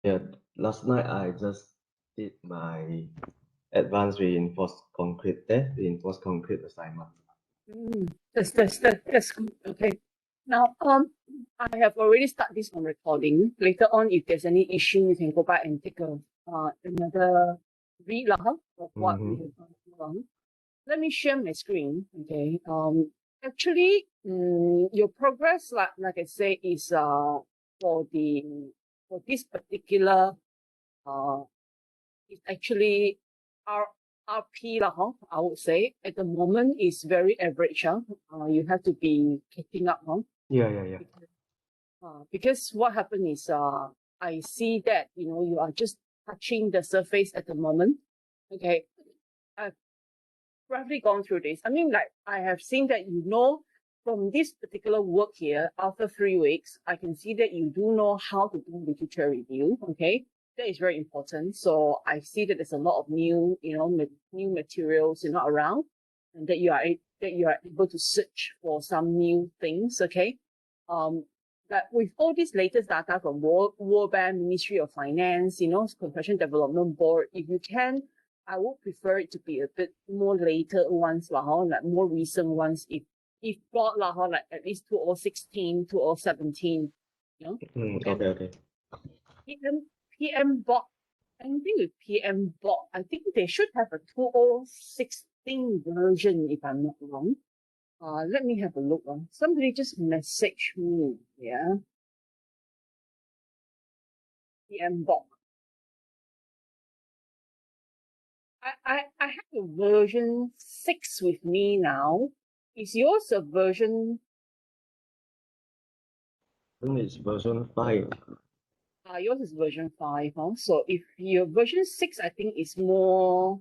Yeah, last night I just did my advanced reinforced concrete assignment. That's good. Okay. Now, I have already started this on recording. Later on, if there's any issue, you can go back and take another read of what we have gone through. Let me share my screen. Okay. Actually, your progress, like I say, is for this particular it's actually RP I would say at the moment is very average. You have to be keeping up. Yeah. Because what happened is I see that you are just touching the surface at the moment. Okay. I've roughly gone through this. I mean, like I have seen that from this particular work here, after 3 weeks, I can see that you do know how to do literature review. Okay. That is very important. So I see that there's a lot of new, new materials, around, and that you are able to search for some new things. Okay. That with all this latest data from World Bank, Ministry of Finance, Construction Development Board, if you can, I would prefer it to be a bit more later ones, like more recent ones. If not, like at least 2016, 2017, Okay. PM bot, anything with PM bot, I think they should have a 2016 version, if I'm not wrong. Let me have a look. Somebody just messaged me. Yeah. PM bot. I have a version 6 with me now. Is yours a version? I think it's version 5. Yours is version 5, huh? So if your version 6, I think is more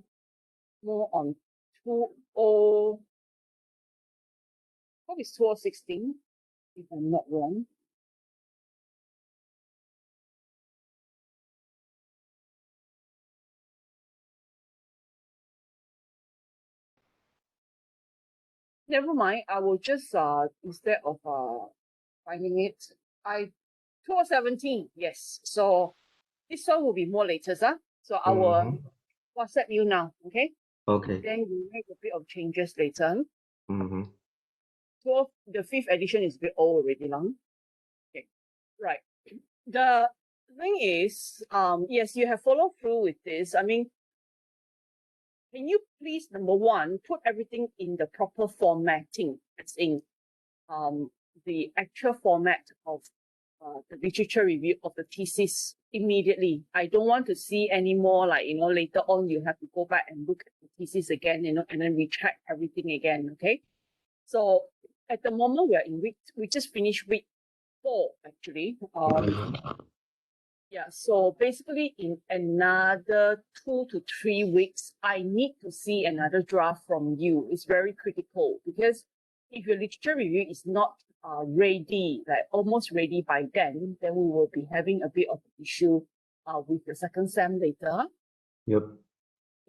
on 20. What is 2016? If I'm not wrong. Never mind. I will just instead of finding it, 2017. Yes. So this one will be more latest, So I will WhatsApp you now. Okay. Okay. Then we make a bit of changes later. 12, the 5th edition is a bit old already, long. Okay. Right. The thing is, yes, you have followed through with this. I mean, can you please, number one, put everything in the proper formatting, as in the actual format of the literature review of the thesis immediately. I don't want to see any more like, later on you have to go back and look at the thesis again, and then retract everything again, okay? So at the moment we just finished week 4, actually. Yeah, so basically in another 2 to 3 weeks, I need to see another draft from you. It's very critical because if your literature review is not ready, like almost ready by then we will be having a bit of an issue with the second sem later. Yep.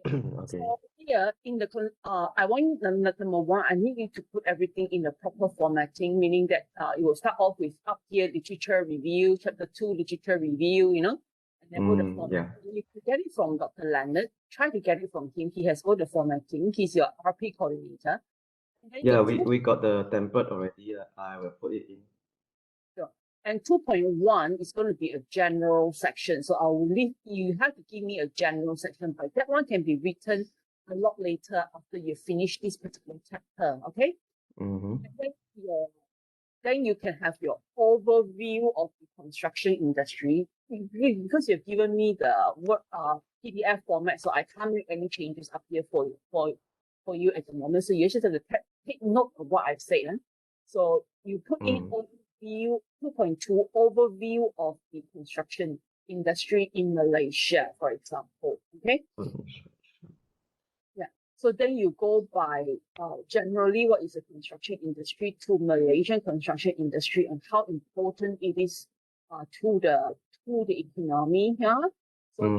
Okay. So here in the I want number one, I need you to put everything in the proper formatting, meaning that it will start off with up here literature review, chapter 2 literature review, and then go the format. Yeah. If you get it from Dr. Leonard, try to get it from him. He has all the formatting. He's your RP coordinator. Yeah, we got the template already. I will put it in. Sure. And 2.1 is going to be a general section. So I will leave, you have to give me a general section, but that one can be written a lot later after you finish this particular chapter, okay? And then you can have your overview of the construction industry. Because you've given me the word PDF format, so I can't make any changes up here for you at the moment. So you just have to take note of what I've said. So you put in overview 2.2 overview of the construction industry in Malaysia, for example. Okay. Yeah. So then you go by generally what is the construction industry to Malaysian construction industry and how important it is to the economy here. So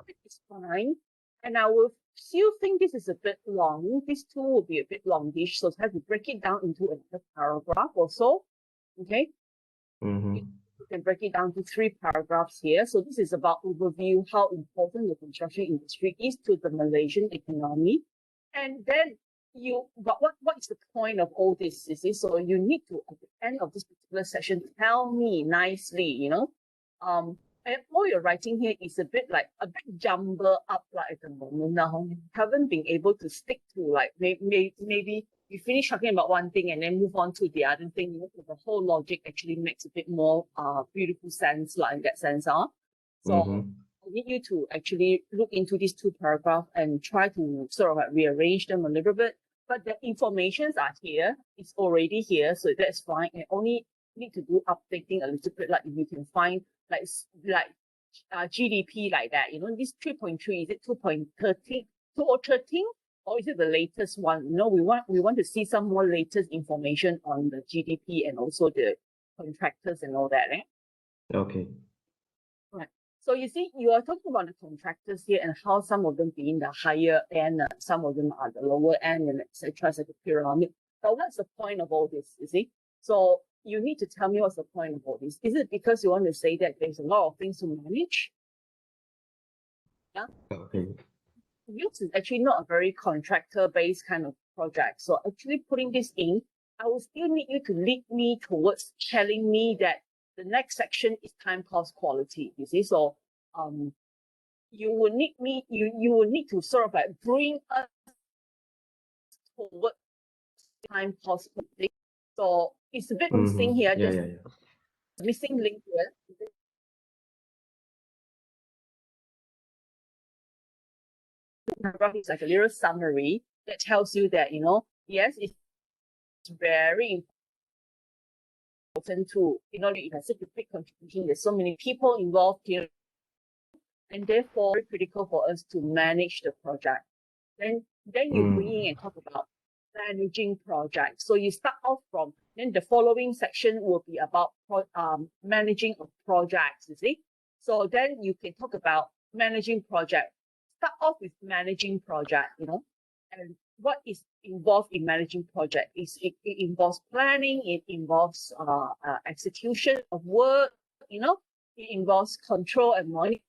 this is fine. And I will still think this is a bit long. This two will be a bit longish, so I have to break it down into another paragraph or so. Okay. can break it down to 3 paragraphs here. So this is about overview, how important the construction industry is to the Malaysian economy. And then but what is the point of all this? You see, so you need to, at the end of this particular session, tell me nicely, you know, and all you're writing here is a bit jumbled up at the moment now. You haven't been able to stick to like maybe you finish talking about one thing and then move on to the other thing. You know, the whole logic actually makes a bit more beautiful sense like in that sense, So I need you to actually look into these 2 paragraphs and try to sort of like rearrange them a little bit. But the informations are here. It's already here, so that's fine. And only need to do updating a little bit, like if you can find like GDP like that. You know, this 3.3, is it 2.13, 2.13, or is it the latest one? You know, we want to see some more latest information on the GDP and also the contractors and all that. Okay. Right. So you see, you are talking about the contractors here and how some of them being the higher end, some of them are the lower end, and etc. It's like a pyramid. But what's the point of all this? You see, so you need to tell me what's the point of all this. Is it because you want to say that there's a lot of things to manage? Yeah. Okay. This is actually not a very contractor-based kind of project. So actually putting this in, I will still need you to lead me towards telling me that the next section is time, cost, quality. You see, so you will need me. You will need to sort of like bring us towards time, cost, quality. So it's a bit missing here. Yeah. Missing link here. It's like a little summary that tells you that, you know, yes, it's very important to, you know, it has such a big contribution. There's so many people involved here, and therefore very critical for us to manage the project. Then you bring in and talk about managing projects. So you start off from, then the following section will be about managing of projects, you see. So then you can talk about managing project. Start off with managing project, you know, and what is involved in managing project is it involves planning, it involves execution of work, you know, it involves control and monitoring.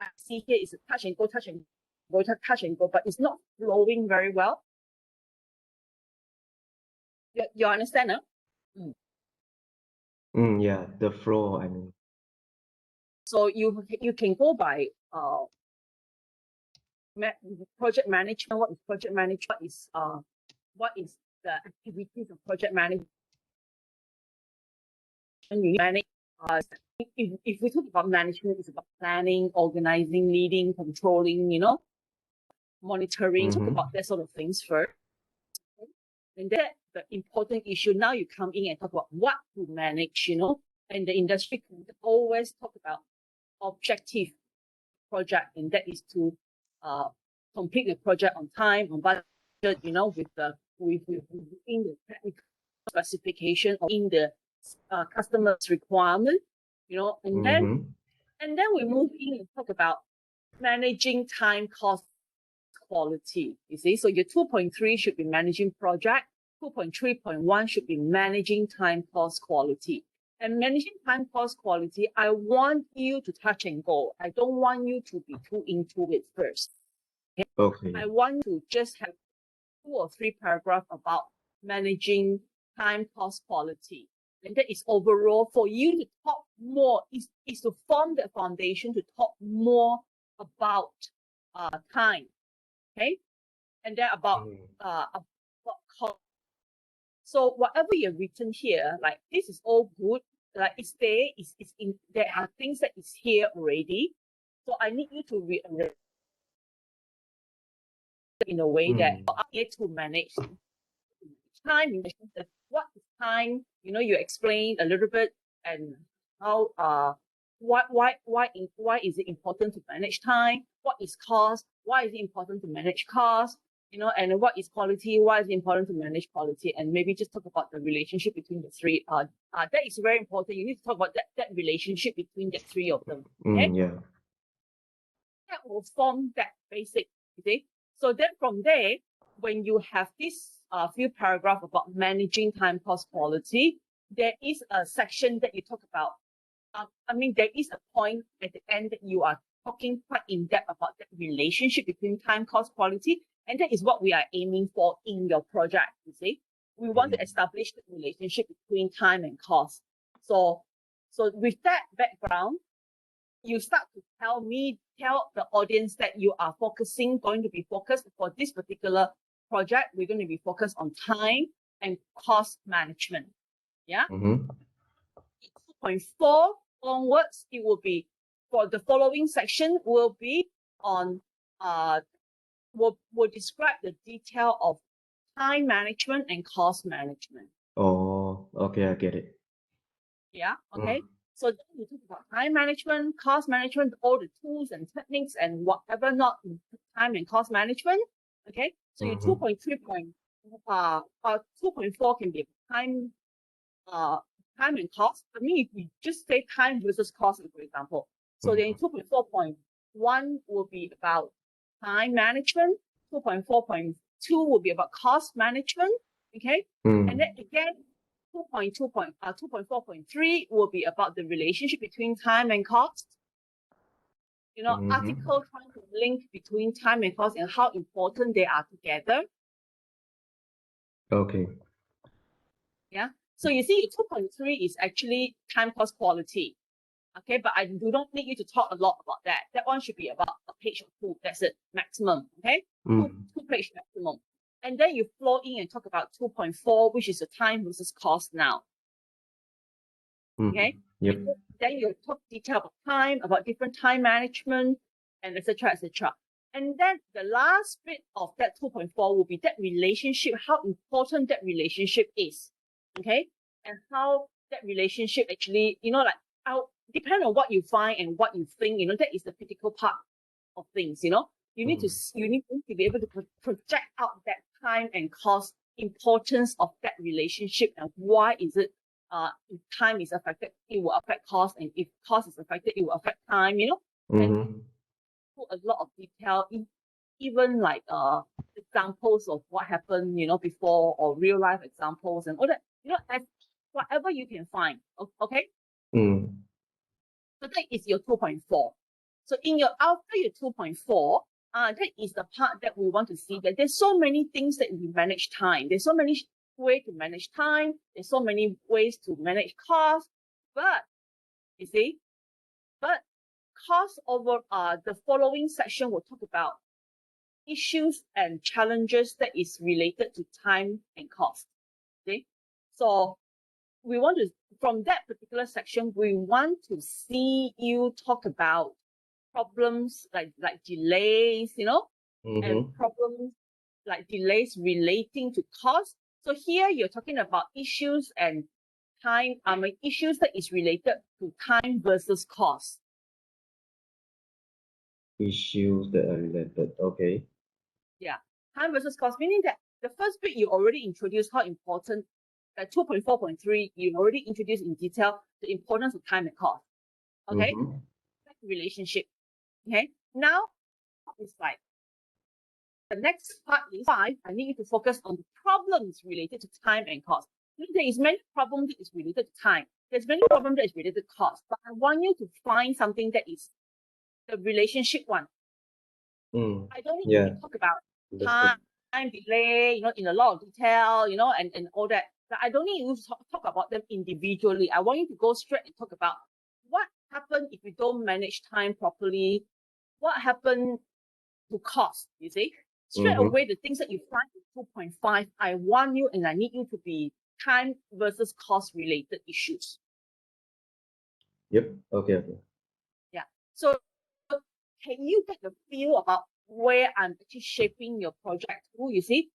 I see here is a touch and go, but it's not flowing very well. You understand, huh? Yeah, the flow, I mean. So you can go by project management. What is project management? What is the activities of project management? You manage. If we talk about management, it's about planning, organizing, leading, controlling, you know, monitoring. Talk about that sort of things first. And that's the important issue. Now you come in and talk about what to manage, you know, and the industry can always talk about objective project, and that is to complete the project on time, on budget, you know, within the technical specification or in the customer's requirement, you know, and then we move in and talk about managing time, cost, quality. You see, so your 2.3 should be managing project, 2.3.1 should be managing time, cost, quality. And managing time, cost, quality, I want you to touch and go. I don't want you to be too into it first. Okay. I want to just have 2 or 3 paragraphs about managing time, cost, quality. And that is overall for you to talk more, is to form the foundation to talk more about time. Okay? And then about cost. So whatever you've written here, like this is all good. Like it's there, there are things that is here already. So I need you to rearrange in a way that I get to manage time. What is time? You know, you explain a little bit and how why is it important to manage time? What is cost? Why is it important to manage cost? You know, and what is quality? Why is it important to manage quality? And maybe just talk about the relationship between the 3. That is very important. You need to talk about that relationship between the 3 of them. Okay? Yeah. That will form that basic. Okay. So then from there, when you have this a few paragraphs about managing time cost quality, there is a section that you talk about. There is a point at the end that you are talking quite in depth about the relationship between time cost quality, and that is what we are aiming for in your project. You see, we want to establish the relationship between time and cost. So with that background, you start to tell the audience that you are going to be focused for this particular project. We're going to be focused on time and cost management. Yeah. 2.4 onwards, it will be for the following section will be on will describe the detail of time management and cost management. Oh, okay, I get it. Yeah, okay. So then we talk about time management, cost management, all the tools and techniques and whatever not in time and cost management. Okay. So your 2.4 can be time and cost. I mean, if we just say time versus cost, for example. So then 2.4.1 will be about time management. 2.4.2 will be about cost management. Okay. And then again, 2.4.3 will be about the relationship between time and cost. You know, article trying to link between time and cost and how important they are together. Okay. Yeah. So you see, 2.3 is actually time cost quality. Okay, but I do not need you to talk a lot about that. That one should be about a page or two. That's it, maximum. Okay, two page maximum. And then you flow in and talk about 2.4, which is the time versus cost now. Okay. Yep. Then you talk detail about time, about different time management, and etc. etc. And then the last bit of that 2.4 will be that relationship, how important that relationship is. Okay, and how that relationship actually, you know, like depend on what you find and what you think, you know, that is the critical part of things, you know. You need to be able to project out that time and cost importance of that relationship and why is it if time is affected, it will affect cost, and if cost is affected, it will affect time, you know. And put a lot of detail in, even like examples of what happened, you know, before, or real life examples and all that, you know, as whatever you can find. Okay. So that is your 2.4. So after your 2.4, that is the part that we want to see, that there's so many things that we manage time. There's so many ways to manage time. There's so many ways to manage cost. But you see, cost over the following section will talk about issues and challenges that is related to time and cost. Okay, so we want to, from that particular section, we want to see you talk about problems like delays, you know, and problems like delays relating to cost. So here you're talking about issues and time, issues that is related to time versus cost. Issues that are related, okay. Yeah, time versus cost, meaning that the first bit you already introduced how important, that 2.4.3, you already introduced in detail the importance of time and cost. Okay, relationship. Okay, now it's like the next part is 5. I need you to focus on the problems related to time and cost. There is many problems that is related to time. There's many problems that is related to cost, but I want you to find something that is the relationship one. I don't need you to talk about time delay, you know, in a lot of detail, you know, and all that. But I don't need you to talk about them individually. I want you to go straight and talk about what happened if you don't manage time properly. What happened to cost, you see? Straight away, the things that you find in 2.5, I want you and I need you to be time versus cost related issues. Yep, okay. Yeah. So can you get the feel about where I'm actually shaping your project through, you see?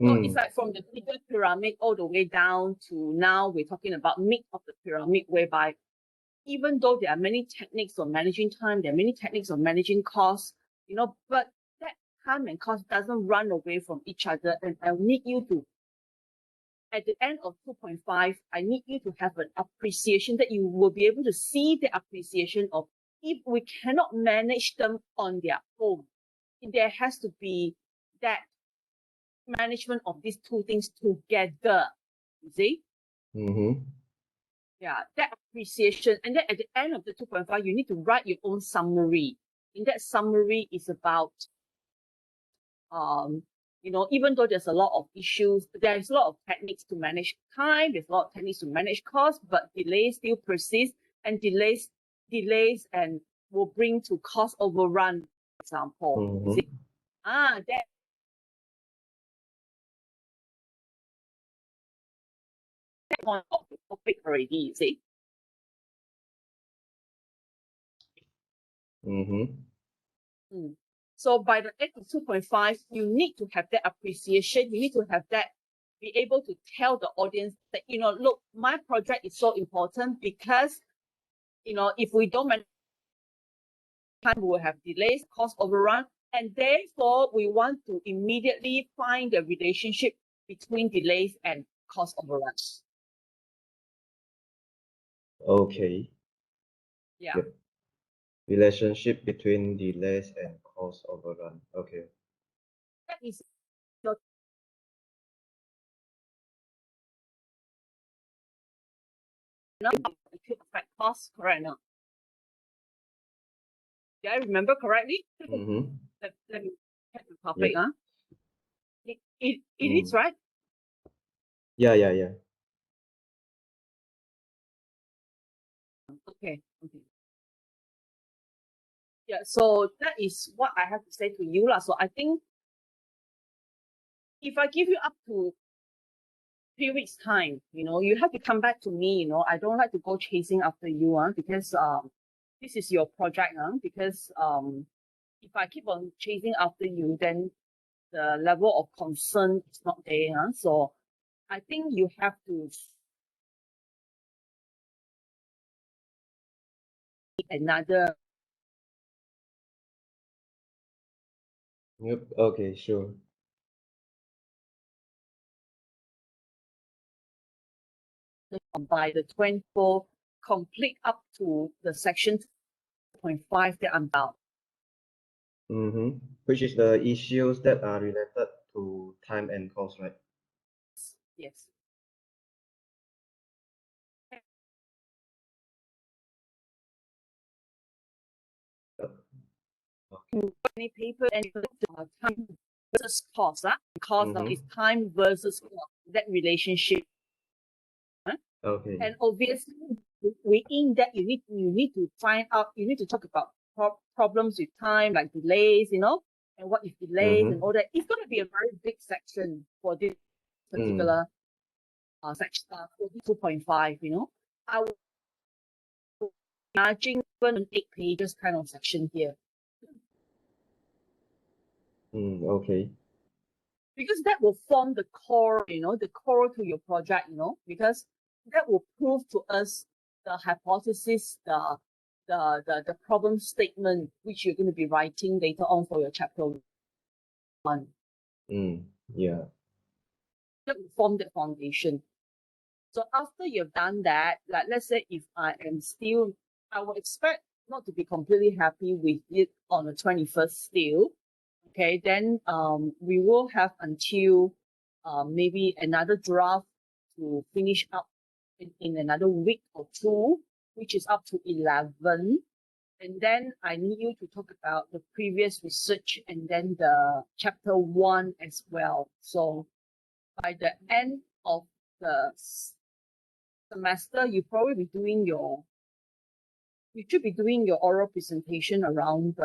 So it's like from the bigger pyramid all the way down to now we're talking about mid of the pyramid, whereby even though there are many techniques of managing time, there are many techniques of managing costs, you know, but that time and cost doesn't run away from each other. And I need you to, at the end of 2.5, I need you to have an appreciation that you will be able to see the appreciation of, if we cannot manage them on their own, there has to be that management of these two things together. You see? Mm-hmm. Yeah, that appreciation. And then at the end of the 2.5, you need to write your own summary. In that summary is about, even though there's a lot of issues, there's a lot of techniques to manage time, there's a lot of techniques to manage costs, but delays still persist, and delays and will bring to cost overrun, for example. Mm-hmm. You see? That point of the topic already, you see. Mm-hmm. So by the end of 2.5, you need to have that appreciation. You need to have that, be able to tell the audience that, look, my project is so important because, if we don't manage time, we will have delays, cost overrun, and therefore we want to immediately find the relationship between delays and cost overruns. Okay. Yeah. Yep. Relationship between delays and cost overrun. Okay. That is your acute effect cost, correct now? Did I remember correctly? Mm-hmm. Let me check the topic. Yep. It is, right? Yeah. Okay. Yeah, so that is what I have to say to you. So I think if I give you up to 3 weeks time, you have to come back to me. I don't like to go chasing after you, because this is your project, because if I keep on chasing after you, then the level of concern is not there. So I think you have to another. Yep. Okay, sure. By the 24th, complete up to the section 2.5 that I'm about. Mm-hmm. Which is the issues that are related to time and cost, right? Yes. Any paper and time versus cost. Cost now is time versus cost, that relationship. Okay. And obviously, within that, you need to find out, you need to talk about problems with time, like delays, and what is delays and all that. It's going to be a very big section for this particular section, 2.5, I would imagine even 8 pages kind of section here. Okay. Because that will form the core, the core to your project, because that will prove to us the hypothesis, the problem statement, which you're going to be writing later on for your chapter 1. Yeah. That will form the foundation. So after you've done that, like let's say if I would expect not to be completely happy with it on the 21st still. Okay, then we will have until maybe another draft to finish up in another week or two, which is up to 11. And then I need you to talk about the previous research and then the chapter 1 as well. So by the end of the semester, you should be doing your oral presentation around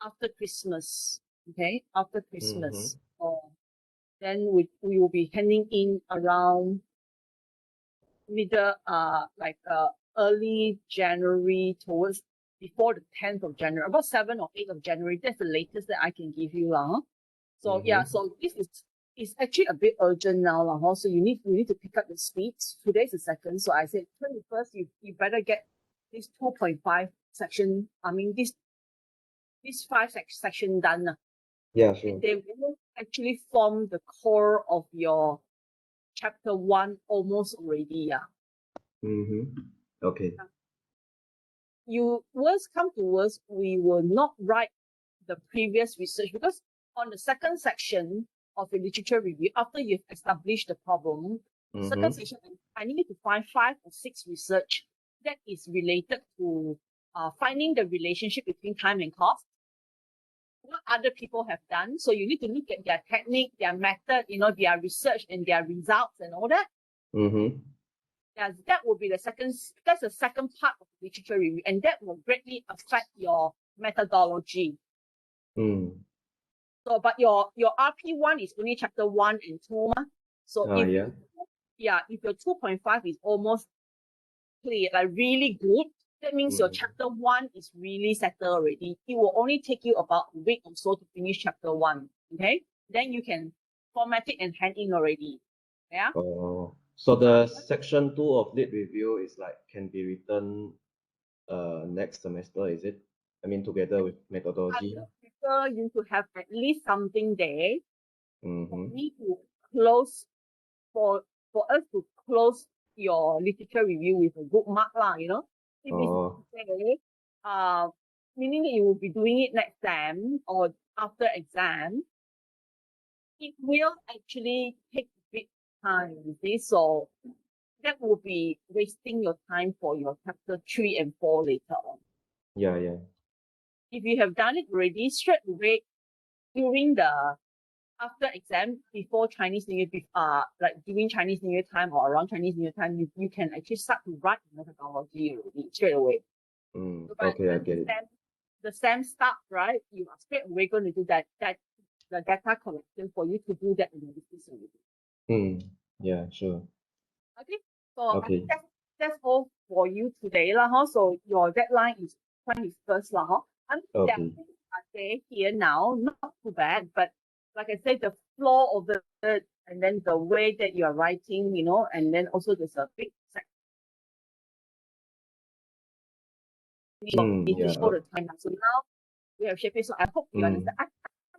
after Christmas. Okay, after Christmas. Then we will be handing in around early January, towards before the 10th of January, about 7 or 8 of January. That's the latest that I can give you. So yeah, so this is actually a bit urgent now. So you need to pick up the speed. Today's the 2nd. So I said 21st, you better get this 2.5 section. I mean this 5 section done. Yeah, sure. And they will actually form the core of your chapter 1 almost already. Okay. Worst come to worst, we will not write the previous research, because on the 2nd section, of your literature review, after you've established the problem, second section, I need you to find 5 or 6 research that is related to finding the relationship between time and cost, what other people have done. So you need to look at their technique, their method, their research and their results and all that. Yeah, that will be that's the second part of literature review, and that will greatly affect your methodology. So, but your RP1 is only chapter 1 and 2. So if your 2.5 is almost clear, like really good, that means your chapter 1 is really settled already. It will only take you about a week or so to finish chapter 1. Okay, then you can format it and hand in already. Yeah. Oh, so the section 2 of lit review is like can be written next semester, is it? I mean, together with methodology. I would prefer you to have at least something there for me to close, for us to close your literature review with a good mark lah, If it's there, meaning that you will be doing it next time or after exam, it will actually take a bit time, you see. So that will be wasting your time for your chapter 3 and 4 later on. Yeah. If you have done it already, straight away during the after exam, before Chinese New Year, like during Chinese New Year time or around Chinese New Year time, you can actually start to write the methodology already straight away. So Okay, I get it. The SAM start, right? You are straight away going to do that the data collection for you to do that analysis already. Yeah, sure. Okay. So I think that's all for you today lah. So your deadline is 21st lah. I mean, there are things are there here now, not too bad, but like I said, the flow of it and then the way that you are writing, and then also there's a big section to show the time. So now we have shaped it. So I hope you understand. I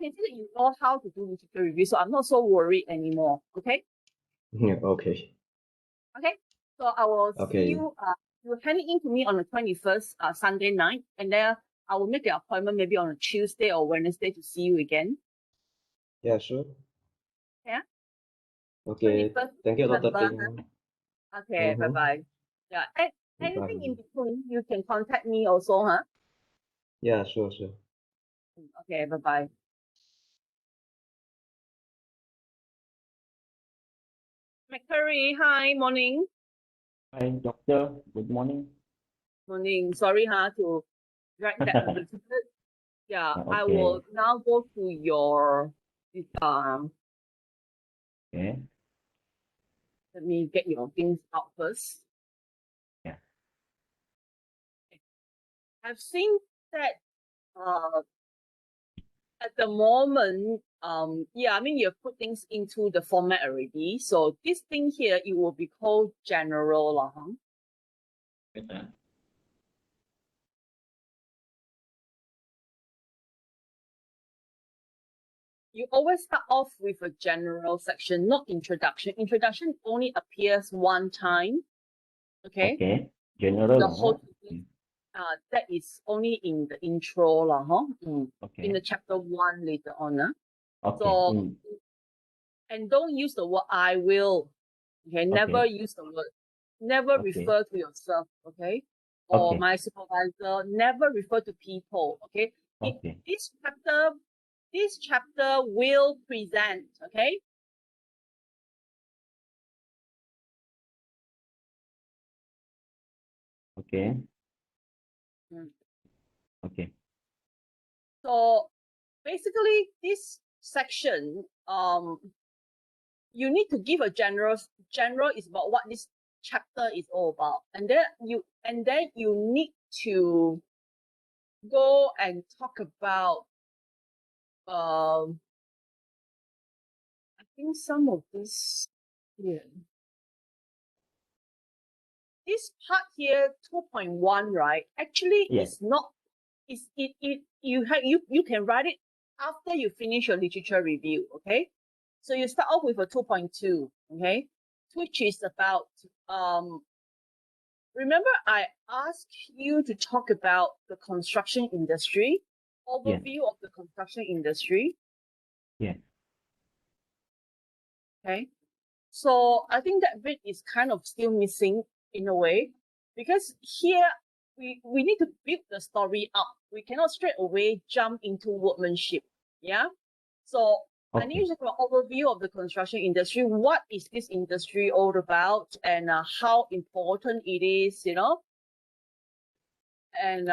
can see that you know how to do literature review, so I'm not so worried anymore. Okay. Okay. Okay. So I will see you. You will hand it in to me on the 21st, Sunday night, and then I will make the appointment maybe on a Tuesday or Wednesday to see you again. Yeah, sure. Yeah. Okay. Thank you, Dr. November. Ting. Okay. Bye. Yeah. Anything in between, you can contact me also, huh? Yeah, sure. Okay. Bye. McCurry, hi, morning. Hi, doctor. Good morning. Morning. Sorry, to drag that a little bit. Yeah, Okay. I will now go to your Okay. Let me get your things out first. Yeah. Okay. I've seen that at the moment, I mean, you've put things into the format already. So this thing here, it will be called general. You always start off with a general section, not introduction. Introduction only appears one time. Okay. Okay. General. The whole that is only in the intro Okay. in the chapter 1 later on. Okay. So and don't use the word I will. Okay, never use the word. Never refer to yourself. Okay, or my supervisor. Never refer to people. Okay. This chapter will present. Okay. Okay. Okay. So basically, this section, you need to give a general is about what this chapter is all about, and then you need to go and talk about I think some of this here. This part here, 2.1, right? Actually, it's not. You can write it after you finish your literature review. Okay, so you start off with a 2.2. Okay, which is about Remember, I asked you to talk about the construction industry, overview of the construction industry. Yeah. Okay. So I think that bit is kind of still missing in a way, because here we need to build the story up. We cannot straight away jump into workmanship. Yeah. So I need Okay. to give an overview of the construction industry. What is this industry all about, and how important it is, you know? And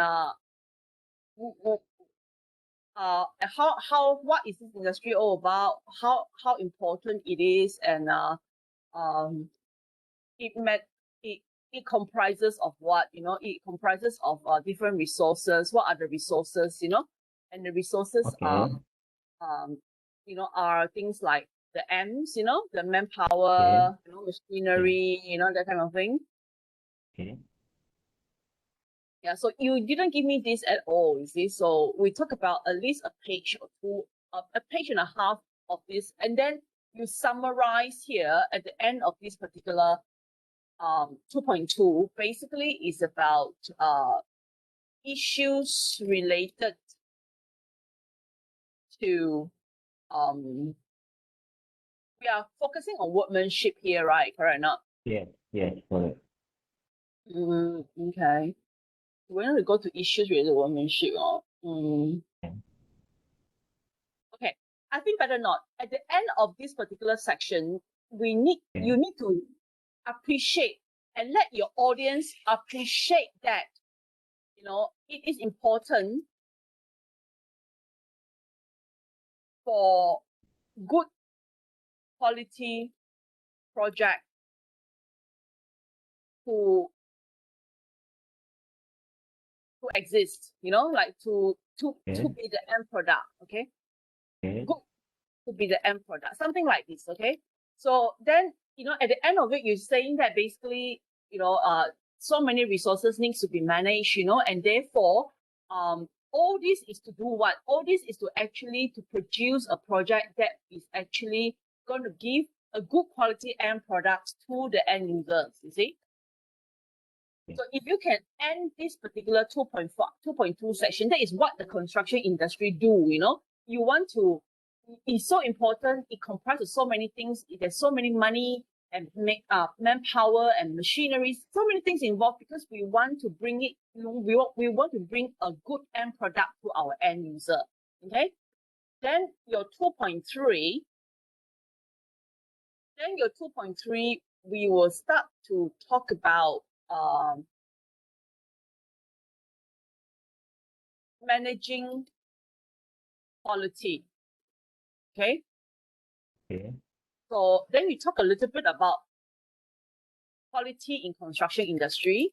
what is this industry all about? How important it is, and it comprises of what, you know? It comprises of different resources. What are the resources, you know? And the resources Okay. you know, are things like the M's, you know, the Okay. manpower, you know, machinery, you know, that kind of thing. Okay. Yeah, so you didn't give me this at all, you see. So we talk about at least a page or two, a page and a half of this, and then you summarize here at the end of this particular 2.2. Basically is about issues related to we are focusing on workmanship here, right? Correct or not? Yes. Yes. Correct. Okay. When we go to issues related to workmanship, okay, I think better not. At the end of this particular section, you need to appreciate and let your audience appreciate that, you know, it is important for good quality project to exist, you know, like to be the end product, okay? Okay. Good to be the end product, something like this, okay? So then, you know, at the end of it, you're saying that basically, you know, so many resources needs to be managed, you know, and therefore, all this is to do what? All this is to actually to produce a project that is actually going to give a good quality end product to the end users, you see? So if you can end this particular 2.2 section, that is what the construction industry do, you know? You want to, it's so important, it comprises so many things, there's so many money and manpower and machinery, so many things involved, because we want to bring it, you know, we want to bring a good end product to our end user, okay? Then your 2.3, we will start to talk about managing quality. Okay. Okay. So then we talk a little bit about quality in construction industry.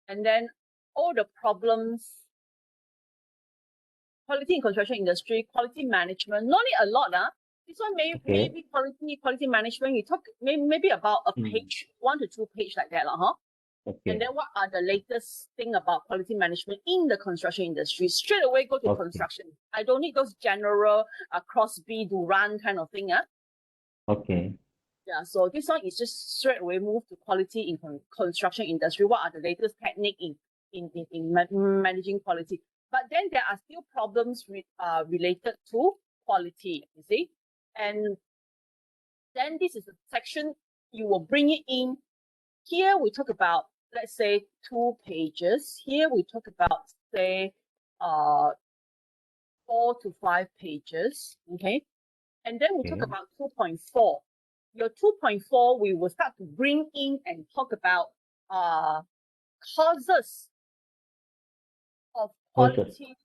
And then all the problems, quality in construction industry, quality management, not need a lot. This one maybe quality management, we talk maybe about a page, 1 to 2 page like that. Okay. And then what are the latest thing about quality management in the construction industry? Straight away go to construction. I don't need those general Crosby to run kind of thing. Okay. Yeah, so this one is just straight away move to quality in construction industry. What are the latest technique in managing quality? But then there are still problems related to quality, you see? And then this is a section you will bring it in. Here we talk about, let's say, 2 pages. Here we talk about, say, 4 to 5 pages, okay? And then we talk about 2.4. Your 2.4, we will start to bring in and talk about causes of quality,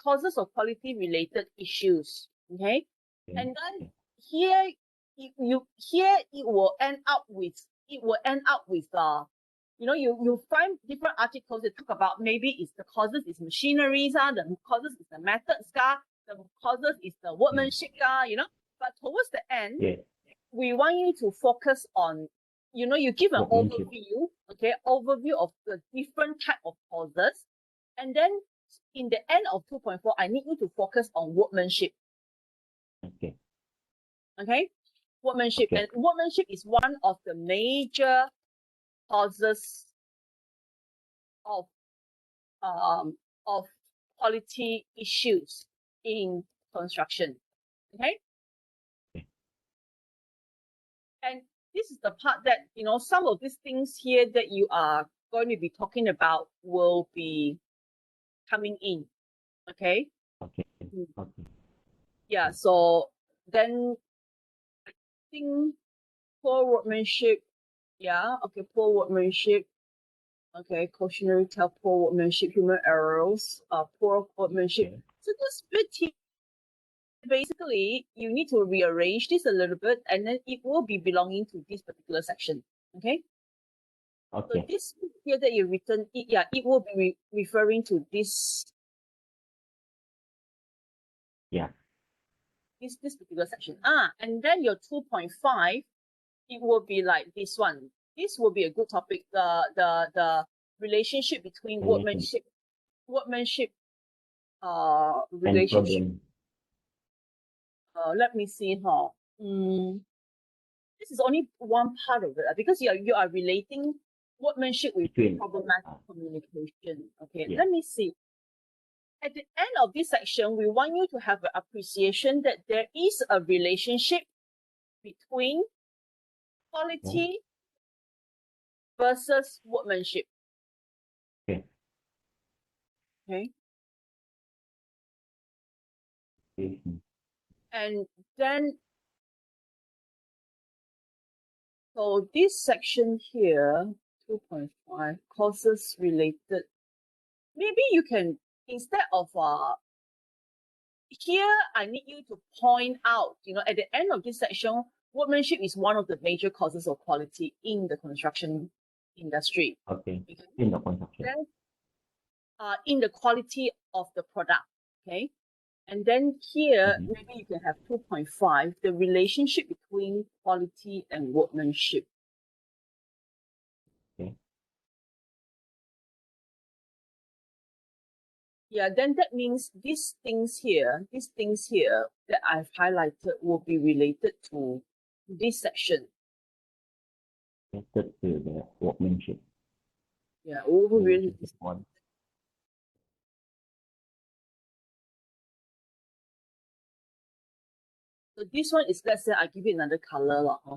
causes of quality related issues, okay? And then here it will end up with you know, you find different articles that talk about maybe it's the causes is machineries, the causes is the methods, the causes is the workmanship, you know. But towards the end, we want you to focus on, you know, you give an overview, okay, overview of the different type of causes. And then in the end of 2.4, I need you to focus on workmanship. Okay. Okay? Workmanship. And workmanship is one of the major causes of quality issues in construction. Okay? Okay. And this is the part that, some of these things here that you are going to be talking about will be coming in. Okay? Okay. Okay. Yeah, so then I think poor workmanship. Yeah, okay, poor workmanship. Okay, cautionary tale, poor workmanship, human errors, poor workmanship. Okay. So this bit here, basically, you need to rearrange this a little bit, and then it will be belonging to this particular section. Okay. So Okay. this bit here that you written, it will be referring to this. Yeah. This particular section. And then your 2.5, it will be like this one. This will be a good topic. The relationship between Relationship. workmanship And relationship. problem. Let me see how. This is only one part of it because you are relating workmanship with Between. problematic communication. Okay, Yeah. let me see. At the end of this section, we want you to have an appreciation that there is a relationship between quality versus workmanship. Okay. Okay. Mhm. And then, so this section here, 2.5, courses related. Maybe you can, instead of here, I need you to point out, at the end of this section, workmanship is one of the major causes of quality in the construction industry. Okay. In the construction. Then, in the quality of the product. Okay. And then here, Mhm. maybe you can have 2.5, the relationship between quality and workmanship. Okay. Yeah, then that means these things here that I've highlighted will be related to this section. Related to the workmanship. Yeah, over really. Relationship one. So this one is, let's say I give it another color, huh?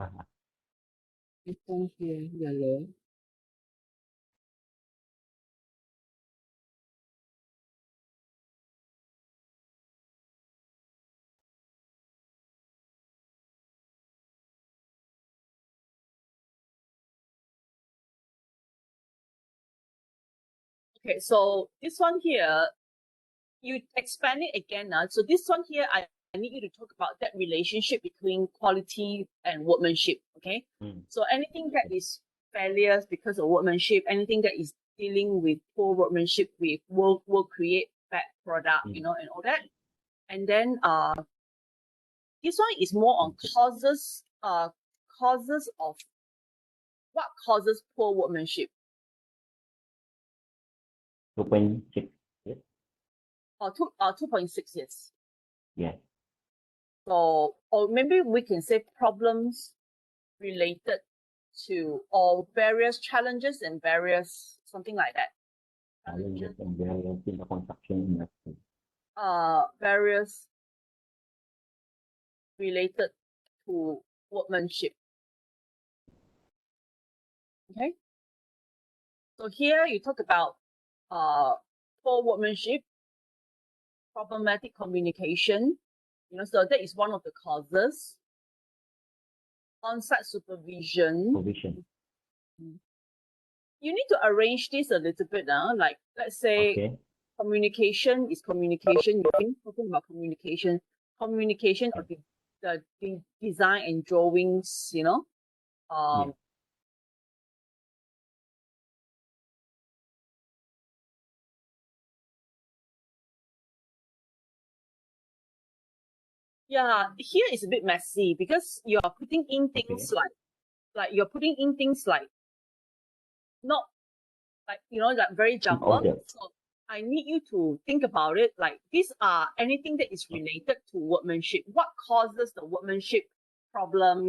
Uh-huh. This one here, yellow. Okay, so this one here, you expand it again now. So this one here, I need you to talk about that relationship between quality and workmanship. Okay. Mm. So anything that is failures because of workmanship, anything that is dealing with poor workmanship, will create bad product, Mm. and all that. And then this one is more on causes of what causes poor workmanship. 2.6. Yes. 2.6, yes. Yes. So, or maybe we can say problems related to, or various challenges and various, something like that. Challenges and barriers in the construction industry. Various related to workmanship. Okay. So here you talk about poor workmanship, problematic communication. So that is one of the causes. On-site supervision. Provision. You need to arrange this a little bit now. Like, let's say Okay. communication is communication. You've been talking about communication. Communication of the design and drawings, Yeah. Yeah, here is a bit messy because you are putting in things like you're putting in things like not like like very jumbled. Object. So I need you to think about it. Like these are anything that is related to workmanship. What causes the workmanship problem?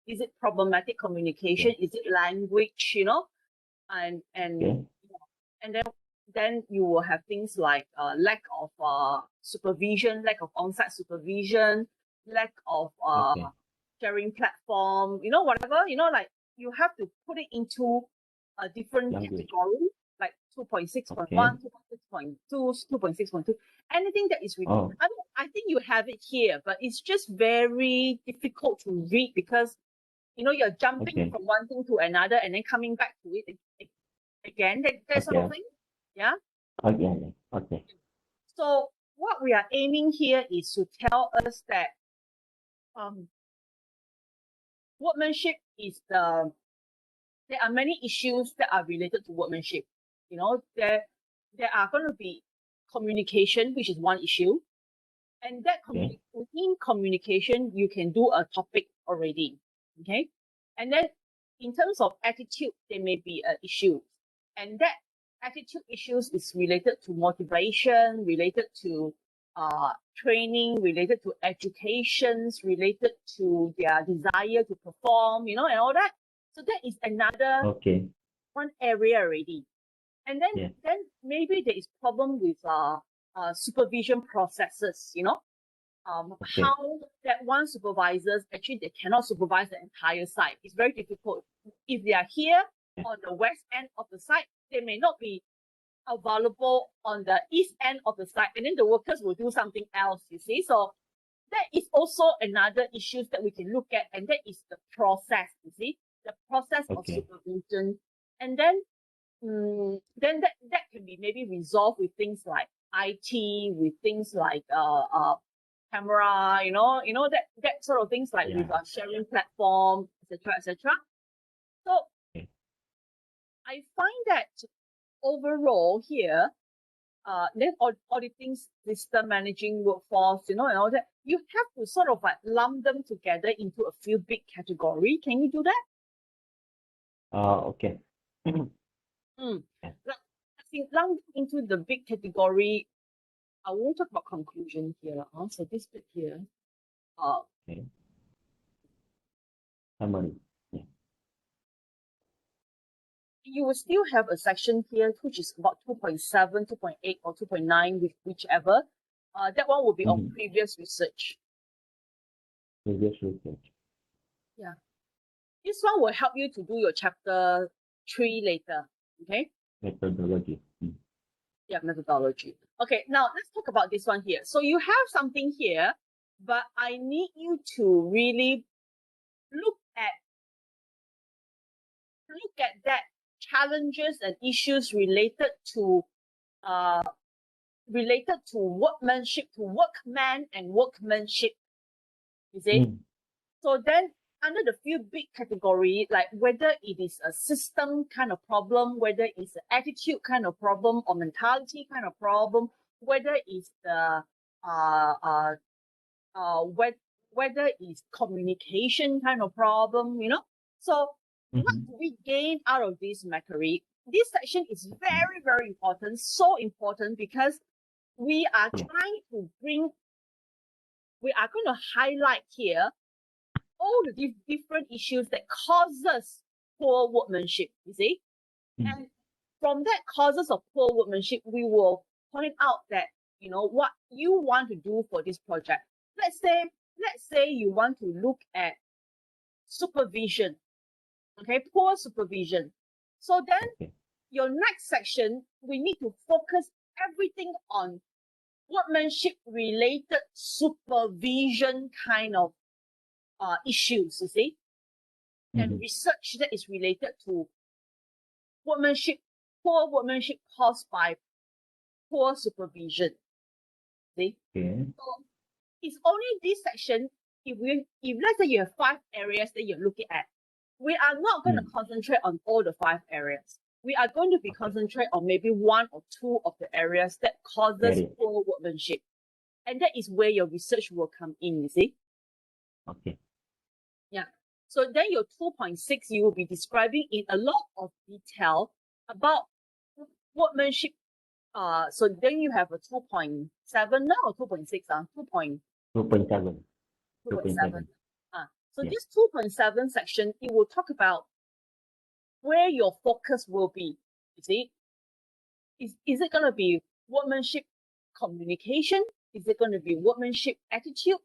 Is it problematic communication? Is it language? And Okay. and then then you will have things like lack of supervision, lack of on-site supervision, lack of Okay. sharing platform, you know, whatever, you know, like you have to put it into a different Language. category, like 2.6.1, Okay. 2.6.2, 2.6.2, anything that is Oh, I mean, I think you have it here, but it's just very difficult to read because, you know, you're jumping okay. from one thing to another and then coming back to it again, that sort of Okay. thing. Yeah. Okay. Okay. So what we are aiming here is to tell us that workmanship is there are many issues that are related to workmanship. You know, there are going to be communication, which is one issue. And that Okay. within communication, you can do a topic already. Okay. And then in terms of attitude, there may be an issue. And that attitude issues is related to motivation, related to training, related to educations, related to their desire to perform, you know, and all that. So that is another Okay. one area already. And then Yeah. then maybe there is problem with supervision processes, you know. Okay. How that one supervisors actually they cannot supervise the entire site. It's very difficult. If they are here Yeah. on the west end of the site, they may not be available on the east end of the site, and then the workers will do something else, you see. So that is also another issue that we can look at, and that is the process, you see, the process of Okay. supervision. And then that can be maybe resolved with things like IT, with things like camera, you know that sort of things like with Yeah. sharing platform, etc., etc. So Okay. I find that overall here, then auditing system, managing workforce, you know, and all that, you have to sort of like lump them together into a few big category. Can you do that? Okay. Yeah. Like, I think lump into the big category. I won't talk about conclusion here. So this bit here, Okay. Summary. Yeah. you will still have a section here which is about 2.7, 2.8, or 2.9, with whichever. That one will be on Mhm. previous research. Previous research. Yeah. This one will help you to do your chapter 3 later. Okay. Methodology. Yeah, methodology. Okay, now let's talk about this one here. So you have something here, but I need you to really look at that challenges and issues related to workmanship, to workman and workmanship. You see? Mm. So then under the few big category, like whether it is a system kind of problem, whether it's an attitude kind of problem or mentality kind of problem, whether it's the whether it's communication kind of problem, you know. So what Mhm. do we gain out of this, Macquarie? This section is very, very important, so important because we are Yeah. trying to we are going to highlight here all the different issues that causes poor workmanship, you see. Mm. And from that causes of poor workmanship, we will point out that, you know, what you want to do for this project. Let's say you want to look at supervision, okay, poor supervision. So then Okay. your next section, we need to focus everything on workmanship related supervision kind of issues, you see, and Mhm. research that is related to workmanship, poor workmanship caused by poor supervision. See? Okay. So it's only this section, if let's say you have 5 areas that you're looking at, we are not going to concentrate on all the 5 areas. We are going to be Okay. concentrate on maybe 1 or 2 of the areas that causes Area. poor workmanship. And that is where your research will come in, you see? Okay. Yeah. So then your 2.6, you will be describing in a lot of detail about workmanship. So then you have a 2.7 now or 2.6? 2.7. 2.7. 2.7. So Yeah. this 2.7 section, it will talk about where your focus will be. You see, Is it going to be workmanship communication? Is it going to be workmanship attitude?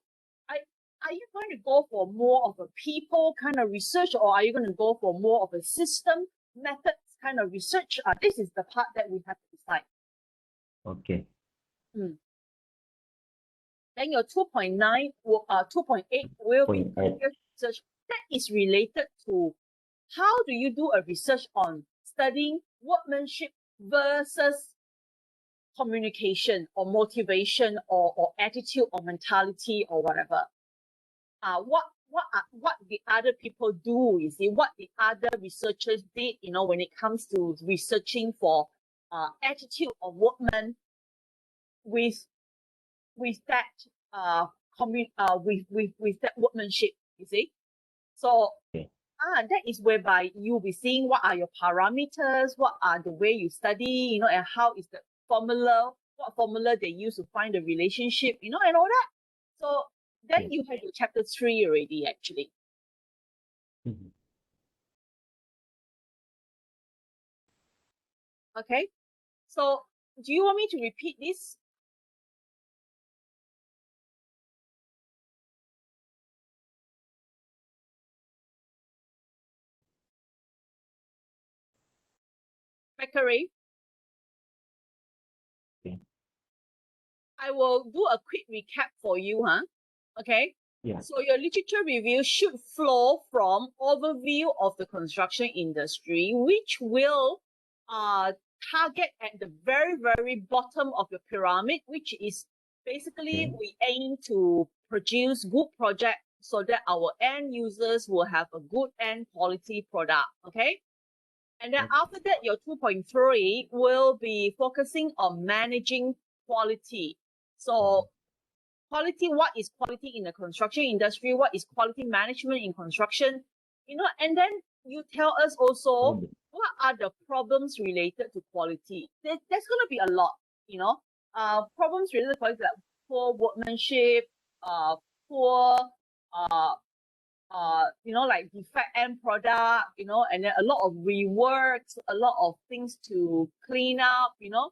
Are you going to go for more of a people kind of research, or are you going to go for more of a system methods kind of research? This is the part that we have to decide. Okay. Then your 2.9, 2.8 will be 2.8. previous research. That is related to how do you do a research on studying workmanship versus communication or motivation or attitude or mentality or whatever. What the other people do, you see, what the other researchers did, you know, when it comes to researching for attitude of workmen with that with that workmanship, you see. So Okay. that is whereby you'll be seeing what are your parameters, what are the way you study, you know, and how is the formula, what formula they use to find the relationship, you know, and all that. So then you have your chapter 3 already, actually. Mhm. Okay. So do you want me to repeat this? Macquarie? Okay. I will do a quick recap for you, huh? Okay. Yeah. So your literature review should flow from overview of the construction industry, which will target at the very, very bottom of your pyramid, which is basically we aim to produce good project so that our end users will have a good end quality product. Okay. And then after that, your 2.3 will be focusing on managing quality. So quality, what is quality in the construction industry? What is quality management in construction? You know, and then you tell us also what are the problems related to quality. There's going to be a lot, you know, problems related to quality, like poor workmanship, poor, you know, like defect end product, you know, and then a lot of reworks, a lot of things to clean up, you know,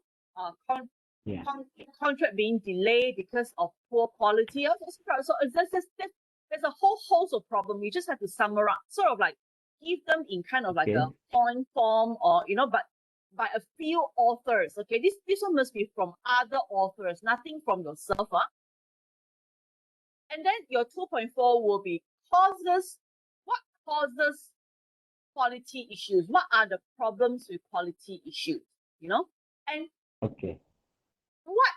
contract being delayed because of poor quality. So there's a whole host of problems. You just have to summarize, sort of like give them in kind of like a point form, or, you know, but by a few authors. Okay, this one must be from other authors, nothing from yourself. And then your 2.4 will be causes. What causes quality issues? What are the problems with quality issues? You know, and what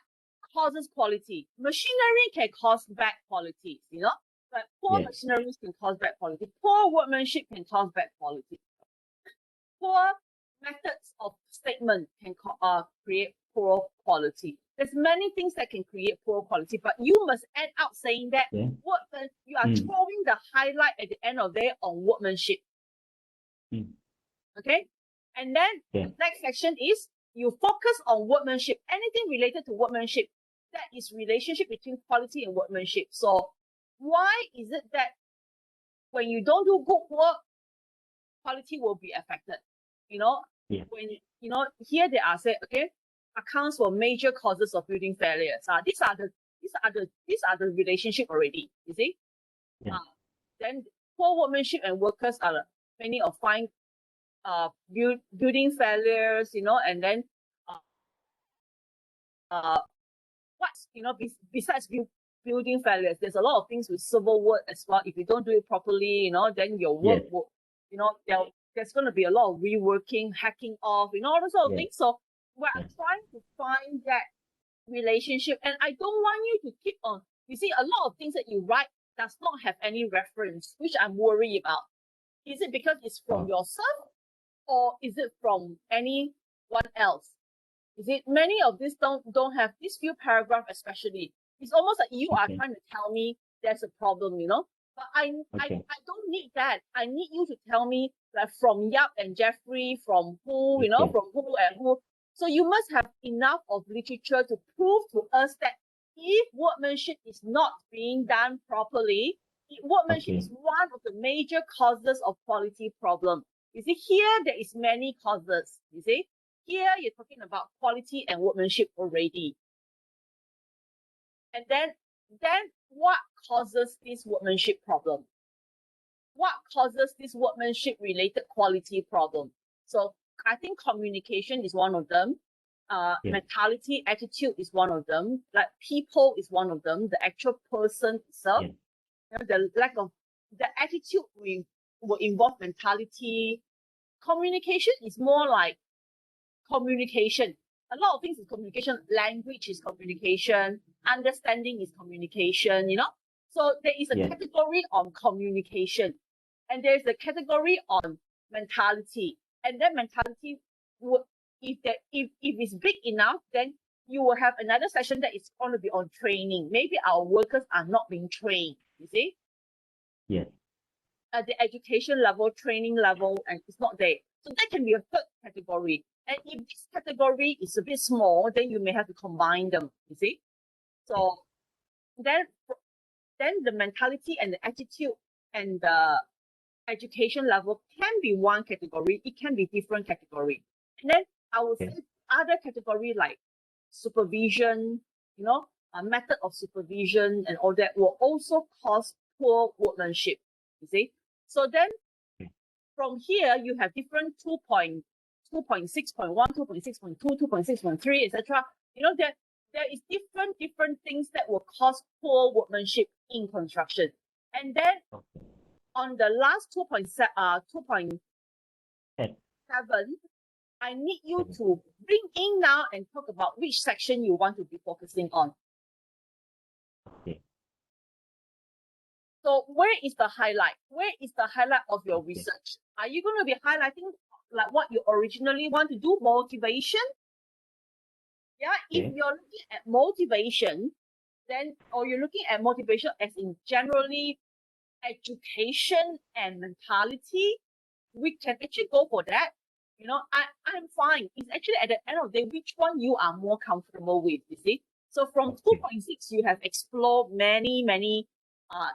causes quality? Machinery can cause bad quality, you know, but poor machineries can cause bad quality. Poor workmanship can cause bad quality. Poor methods of statement can create poor quality. There's many things that can create poor quality, but you must end up saying that you are throwing the highlight at the end of the day on workmanship. Okay, and then the next section is you focus on workmanship. Anything related to workmanship, that is relationship between quality and workmanship. So why is it that when you don't do good work, quality will be affected? You know, when you know, here they are said, okay, accounts for major causes of building failures. These are the relationship already. You see, then poor workmanship and workers are many of fine building failures, you know, and then what's, you know, besides building failures, there's a lot of things with civil work as well. If you don't do it properly, you know, then your work will, you know, there's going to be a lot of reworking, hacking off, you know, all those sort of things. So we're trying to find that relationship, and I don't want you to keep on. You see, a lot of things that you write does not have any reference, which I'm worried about. Is it because it's from yourself, or is it from anyone else? Is it many of these don't have this few paragraph, especially? It's almost like you are trying to tell me there's a problem, you know. But I don't need that. I need you to tell me, like, from Yap and Jeffrey, from who, you know, from who and who. So you must have enough of literature to prove to us that if workmanship is not being done properly, workmanship is one of the major causes of quality problem. You see, here there is many causes, you see. here you're talking about quality and workmanship already. And then what causes this workmanship problem? What causes this workmanship related quality problem? So I think communication is one of them. Mentality, attitude is one of them. Like people is one of them. The actual person itself, the lack of the attitude will involve mentality. Communication is more like communication. A lot of things is communication. Language is communication. Understanding is communication, you know. So there is a category on communication. And there's a category on mentality. And that mentality would, if it's big enough, then you will have another session that is going to be on training. Maybe our workers are not being trained, you see? Yes. At the education level, training level, and it's not there. So that can be a third category. And if this category is a bit small, then you may have to combine them, you see? So then the mentality and the attitude and the education level can be one category. It can be different category. And then I would say other category like supervision, you know, a method of supervision and all that will also cause poor workmanship, you see? So then from here, you have different 2.6.1, 2.6.2, 2.6.3, etc. You know, there is different things that will cause poor workmanship in construction. And then on the last 2.7, I need you to bring in now and talk about which section you want to be focusing on. So where is the highlight? Where is the highlight of your research? Are you going to be highlighting like what you originally want to do, motivation? Yeah, if you're looking at motivation, then, or you're looking at motivation as in generally education and mentality, we can actually go for that. You know, I'm fine. It's actually at the end of the day, which one you are more comfortable with, you see? So from 2.6, you have explored many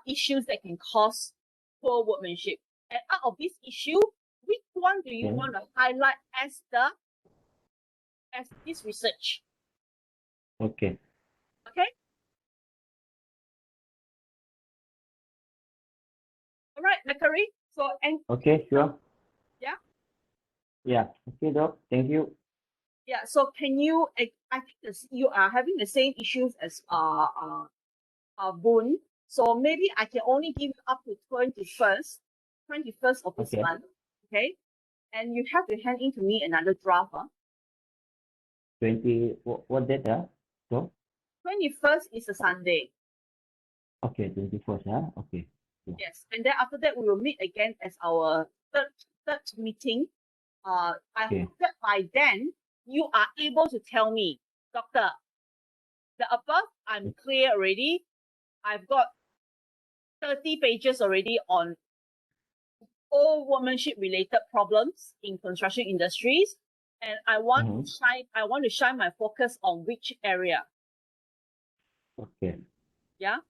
issues that can cause poor workmanship. And out of this issue, which one do you want to highlight as this research? Okay. Okay. All right, Macquarie. So and Okay, sure. Yeah. Yeah. Okay, Doc. Thank you. Yeah. So can you? I think you are having the same issues as Boon. So maybe I can only give you up to 21st of this month. Okay. And you have to hand in to me another draft. 20. What date? So. 21st is a Sunday. Okay, 21st. Okay. Yes, and then after that we will meet again as our third meeting. I hope that by then you are able to tell me, Doctor, the above I'm clear already. I've got 30 pages already on all workmanship related problems in construction industries, and I want to shine my focus on which area. Okay. Yeah,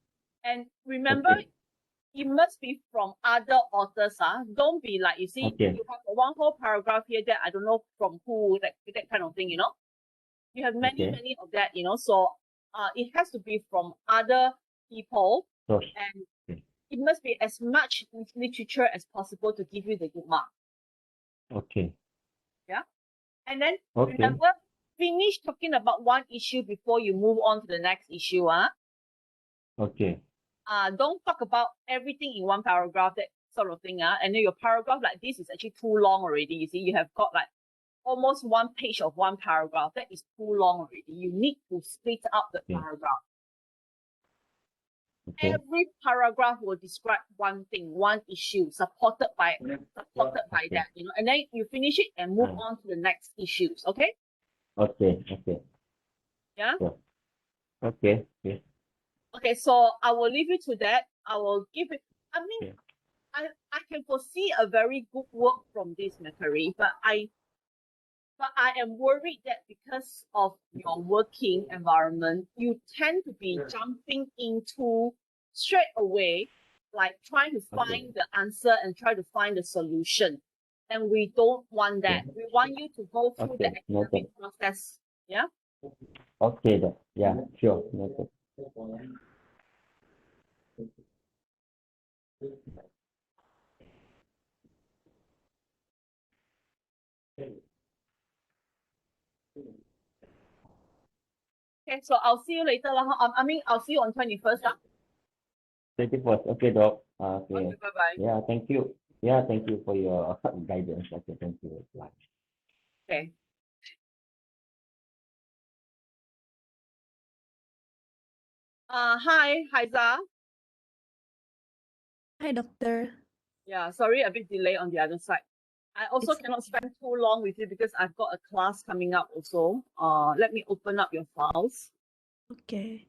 and remember. It must be from other authors. Don't be like, you see, you have one whole paragraph here that I don't know from who, that kind of thing, you know. You have many of that, you know. So it has to be from other people. And it must be as much literature as possible to give you the good mark. Okay. Yeah. And then remember, finish talking about one issue before you move on to the next issue. Okay. Don't talk about everything in one paragraph, that sort of thing. And then your paragraph like this is actually too long already. You see, you have got like almost one page of one paragraph. That is too long already. You need to split up the paragraph. Every paragraph will describe one thing, one issue, supported by that, you know. And then you finish it and move on to the next issues. Okay? Okay. Yeah? Okay. Yes. Okay, so I will leave you to that. I will give it. I mean, I can foresee a very good work from this, Macquarie, but I am worried that because of your working environment, you tend to be jumping into straight away, like trying to find the answer and try to find the solution. And we don't want that. We want you to go through the Okay, noted. academic process. Yeah. Okay, Doc. Yeah, sure. Noted. Okay, so I'll see you later. I mean, I'll see you on 21st. 31st. Okay, Doc. Okay. Okay, bye-bye. Yeah, thank you. Yeah, thank you for your guidance. Okay, thank you. Bye. Okay. Hi, Haiza. Hi, doctor. Yeah, sorry, a bit delay on the other side. I also It's cannot spend too long with you because I've got a class coming up also. Let me open up your files. okay.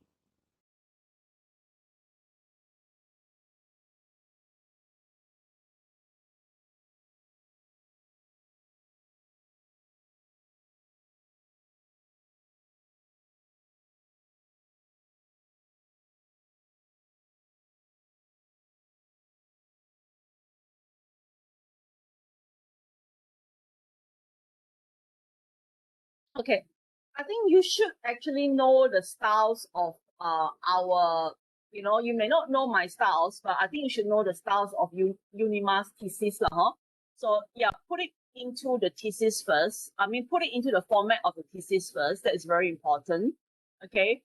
Okay, I think you should actually know the styles of our, you may not know my styles, but I think you should know the styles of Unima's thesis. Huh? So yeah, put it into the thesis first. I mean, put it into the format of the thesis first. That is very important. Okay.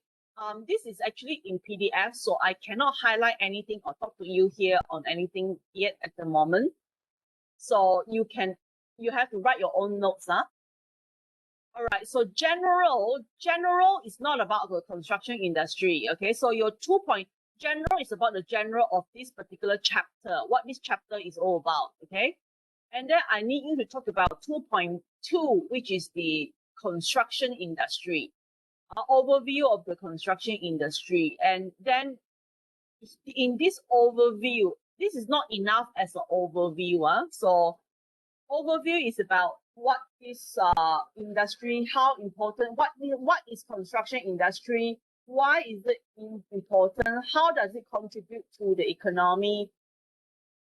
This is actually in PDF, so I cannot highlight anything or talk to you here on anything yet at the moment. So you have to write your own notes, huh? All right, so general is not about the construction industry, okay? So your 2 point general is about the general of this particular chapter, what this chapter is all about, okay? And then I need you to talk about 2.2, which is the construction industry, overview of the construction industry. And then in this overview, this is not enough as an overview, so overview is about what is industry, how important, what is construction industry, why is it important, how does it contribute to the economy,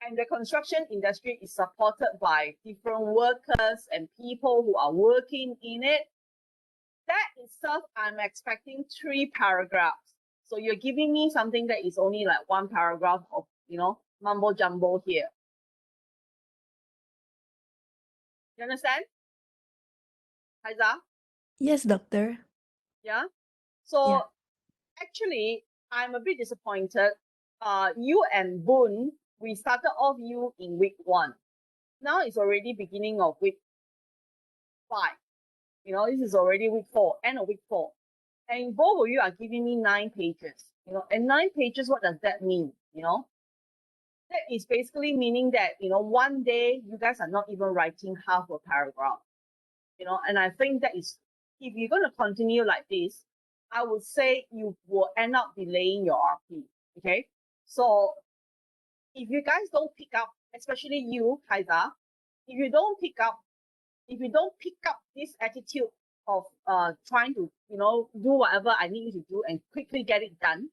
and the construction industry is supported by different workers and people who are working in it. That itself, I'm expecting 3 paragraphs. So you're giving me something that is only like 1 paragraph of, mumbo jumbo here. You understand? Haiza? Yes, doctor. Yeah. So Yeah. actually, I'm a bit disappointed. You and Boon, we started off you in week 1. Now it's already beginning of week 5. This is already week 4, end of week 4. And both of you are giving me 9 pages. And 9 pages, what does that mean? That is basically meaning that, one day you guys are not even writing half a paragraph. And I think that is, if you're going to continue like this, I would say you will end up delaying your RP. Okay. So if you guys don't pick up, especially you, Haiza, if you don't pick up this attitude of trying to, do whatever I need you to do and quickly get it done,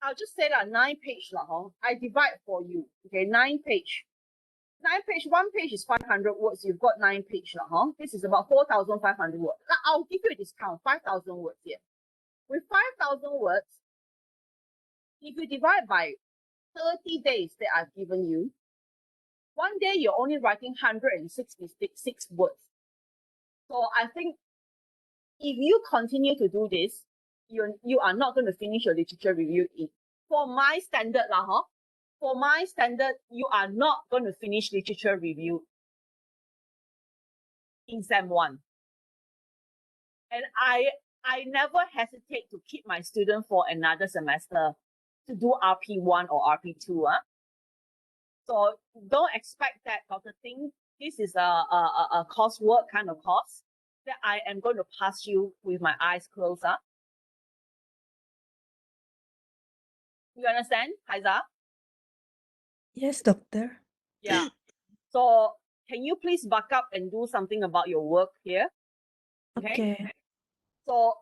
I'll just say that 9 page lah, huh? I divide for you. Okay, 9 page. 9 page, 1 page is 500 words. You've got 9 page lah, huh? This is about 4,500 words. Now, I'll give you a discount, 5,000 words here. With 5,000 words, if you divide by 30 days that I've given you, one day you're only writing 166 words. So I think if you continue to do this, you are not going to finish your literature review for my standard lah, huh? For my standard, you are not going to finish literature review in Sem 1. And I never hesitate to keep my student for another semester to do RP1 or RP2. So don't expect that, Dr. Ting, this is a coursework kind of course that I am going to pass you with my eyes closed. You understand, Haiza? Yes, doctor. Yeah. So can you please back up and do something about your work here? Okay. So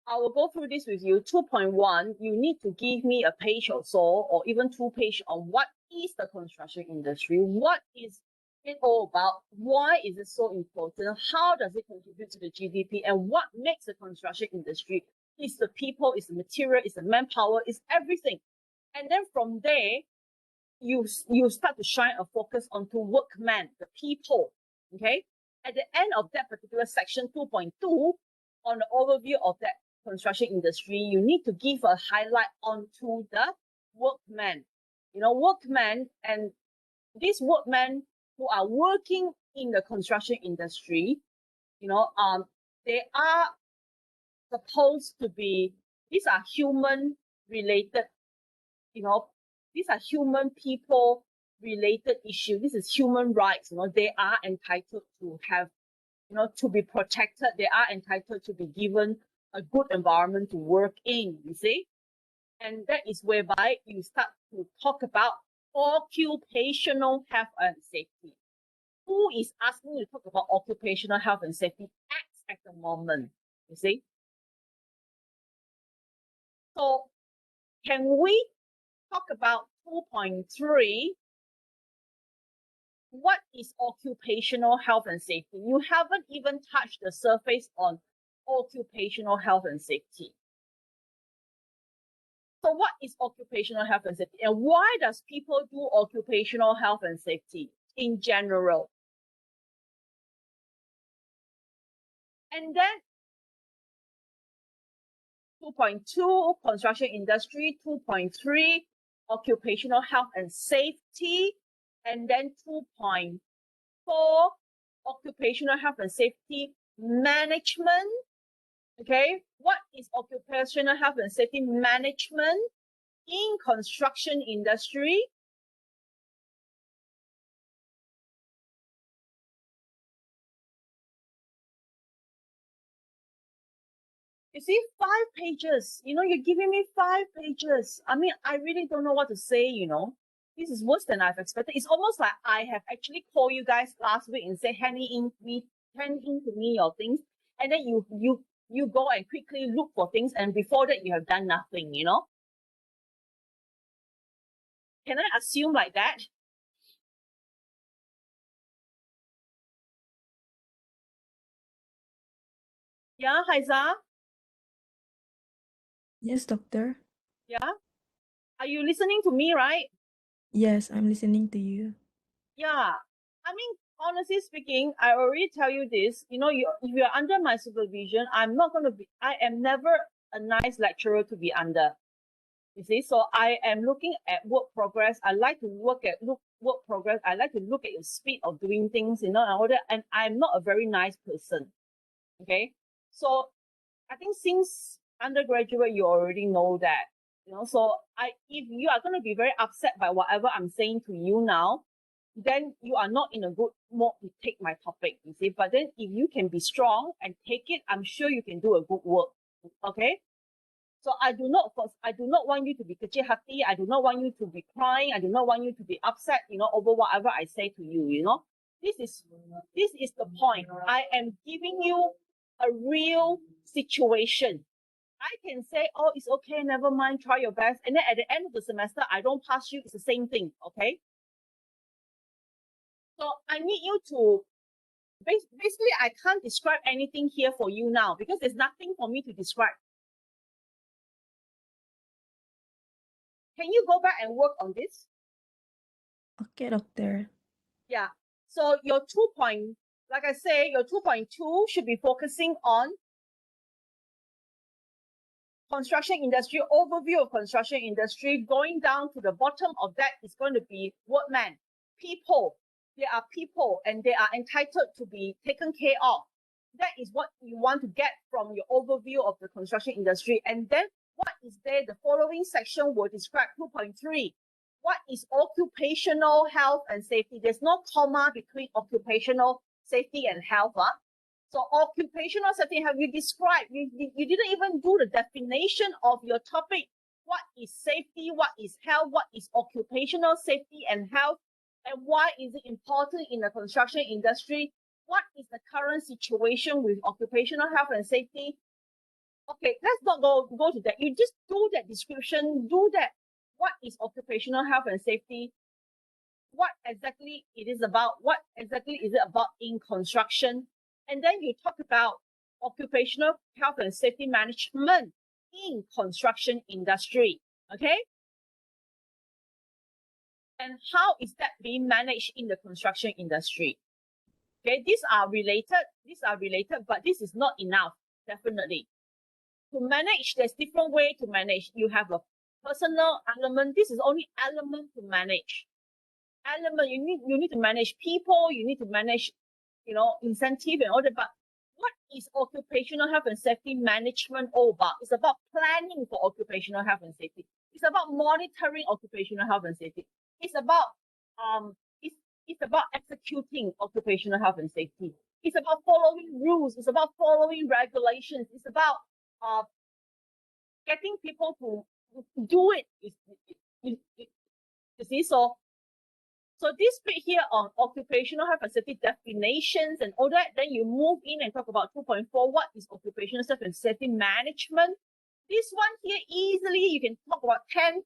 I will go through this with you. 2.1, you need to give me a page or so, or even 2 pages on what is the construction industry, what is it all about why is it so important, how does it contribute to the GDP, and what makes the construction industry. It's the people, it's the material, it's the manpower, it's everything. And then from there, you start to shine a focus onto workmen, the people, okay? At the end of that particular section 2.2, on the overview of that construction industry, you need to give a highlight onto the workmen. You know, workmen, and these workmen who are working in the construction industry, you know, they are supposed to be, these are human related, you know, these are human people related issues. This is human rights, you know, they are entitled to have, you know, to be protected. They are entitled to be given a good environment to work in, you see? And that is whereby you start to talk about occupational health and safety. Who is asking you to talk about occupational health and safety at the moment, you see? So can we talk about 2.3? What is occupational health and safety? You haven't even touched the surface on occupational health and safety. So what is occupational health and safety? And why does people do occupational health and safety in general? And then 2.2, construction industry, 2.3, occupational health and safety, and then 2.4, occupational health and safety management. Okay, what is occupational health and safety management in construction industry? You see, 5 pages. You know, you're giving me 5 pages. I mean, I really don't know what to say, you know. This is worse than I've expected. It's almost like I have actually called you guys last week and say, hand in to me your things. And then you go and quickly look for things. And before that, you have done nothing, you know. Can I assume like that? Yeah, Haiza? Yes, doctor. Yeah? Are you listening to me, right? Yes, I'm listening to you. Yeah. I mean, honestly speaking, I already tell you this, you know, if you're under my supervision, I am never a nice lecturer to be under. You see, so I am looking at work progress. I like to work progress. I like to look at your speed of doing things, you know, and I'm not a very nice person. Okay. So I think since undergraduate, you already know that, you know, so if you are going to be very upset by whatever I'm saying to you now, then you are not in a good mood to take my topic, you see. But then if you can be strong and take it, I'm sure you can do a good work. Okay. So I do not want you to be kecil hati. I do not want you to be crying. I do not want you to be upset, you know, over whatever I say to you, you know. This is the point. I am giving you a real situation. I can say, oh, it's okay, never mind, try your best. And then at the end of the semester, I don't pass you, it's the same thing, okay? So I need you to, basically, I can't describe anything here for you now because there's nothing for me to describe. Can you go back and work on this? Okay, doctor. Yeah. So your like I say, your 2.2 should be focusing on construction industry, overview of construction industry. Going down to the bottom of that is going to be workmen, people. They are people and they are entitled to be taken care of. That is what you want to get from your overview of the construction industry. And then what is there? The following section will describe 2.3. What is occupational health and safety? There's no comma between occupational safety and health. So occupational safety, have you described? You didn't even do the definition of your topic. What is safety? What is health? What is occupational safety and health? And why is it important in the construction industry? What is the current situation with occupational health and safety? Okay, let's not go to that. You just do that description, do that. What is occupational health and safety? what exactly it is about, what exactly is it about in construction, and then you talk about occupational health and safety management in construction industry, okay? And how is that being managed in the construction industry? Okay, these are related, but this is not enough, definitely. To manage, there's different way to manage. You have a personal element. This is only element to manage. Element, you need to manage people, you need to manage, incentive and all that. But what is occupational health and safety management all about? It's about planning for occupational health and safety. It's about monitoring occupational health and safety. It's about it's about executing occupational health and safety. It's about following rules. It's about following regulations. It's about getting people to do it. You see, so this bit here on occupational health and safety definitions and all that, then you move in and talk about 2.4, what is occupational health and safety management? This one here, easily you can talk about 10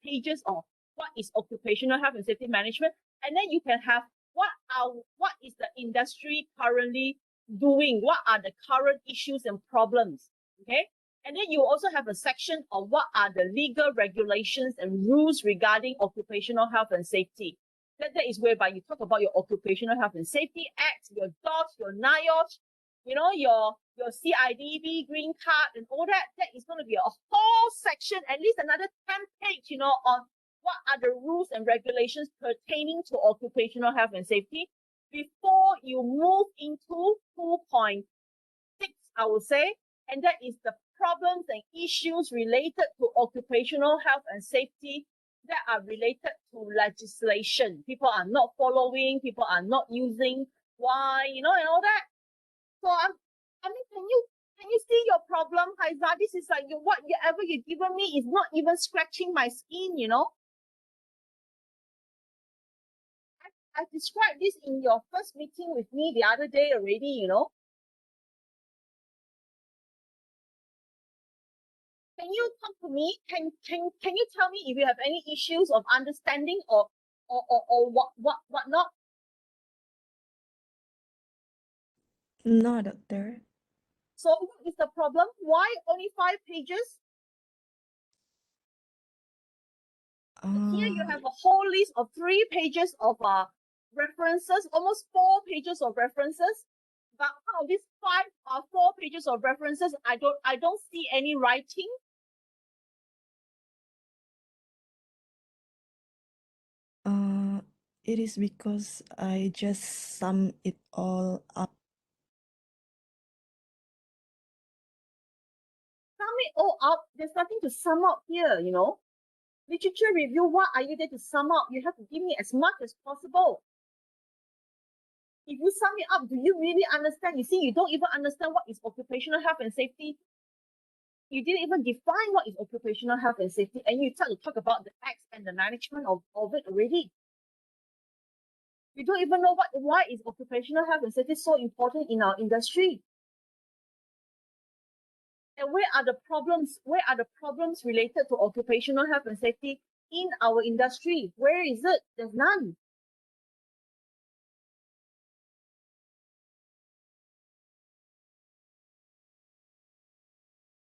pages on what is occupational health and safety management, and then you can have what is the industry currently doing, what are the current issues and problems, okay? And then you also have a section of what are the legal regulations and rules regarding occupational health and safety. That is whereby you talk about your Occupational Health and Safety Act, your DOS, your NIOSH, your CIDB green card and all that. That is going to be a whole section, at least another 10 page, on what are the rules and regulations pertaining to occupational health and safety before you move into 2.6, I will say, and that is the problems and issues related to occupational health and safety that are related to legislation. People are not following, people are not using, why, and all that. So can you see your problem, Haiza? This is like whatever you've given me is not even scratching my skin, I described this in your first meeting with me the other day already, Can you talk to me? Can you tell me if you have any issues of understanding or what not? No, doctor. So what is the problem? Why only 5 pages? Here you have a whole list of 3 pages of references, almost 4 pages of references. But out of these 4 pages of references, I don't see any writing. It is because I just sum it all up. Sum it all up. There's nothing to sum up here, Literature review, what are you there to sum up? You have to give me as much as possible. If you sum it up, do you really understand? You see, you don't even understand what is occupational health and safety. You didn't even define what is occupational health and safety, and you start to talk about the acts and the management of it already. You don't even know why is occupational health and safety so important in our industry. And where are the problems? Where are the problems related to occupational health and safety in our industry? Where is it? There's none.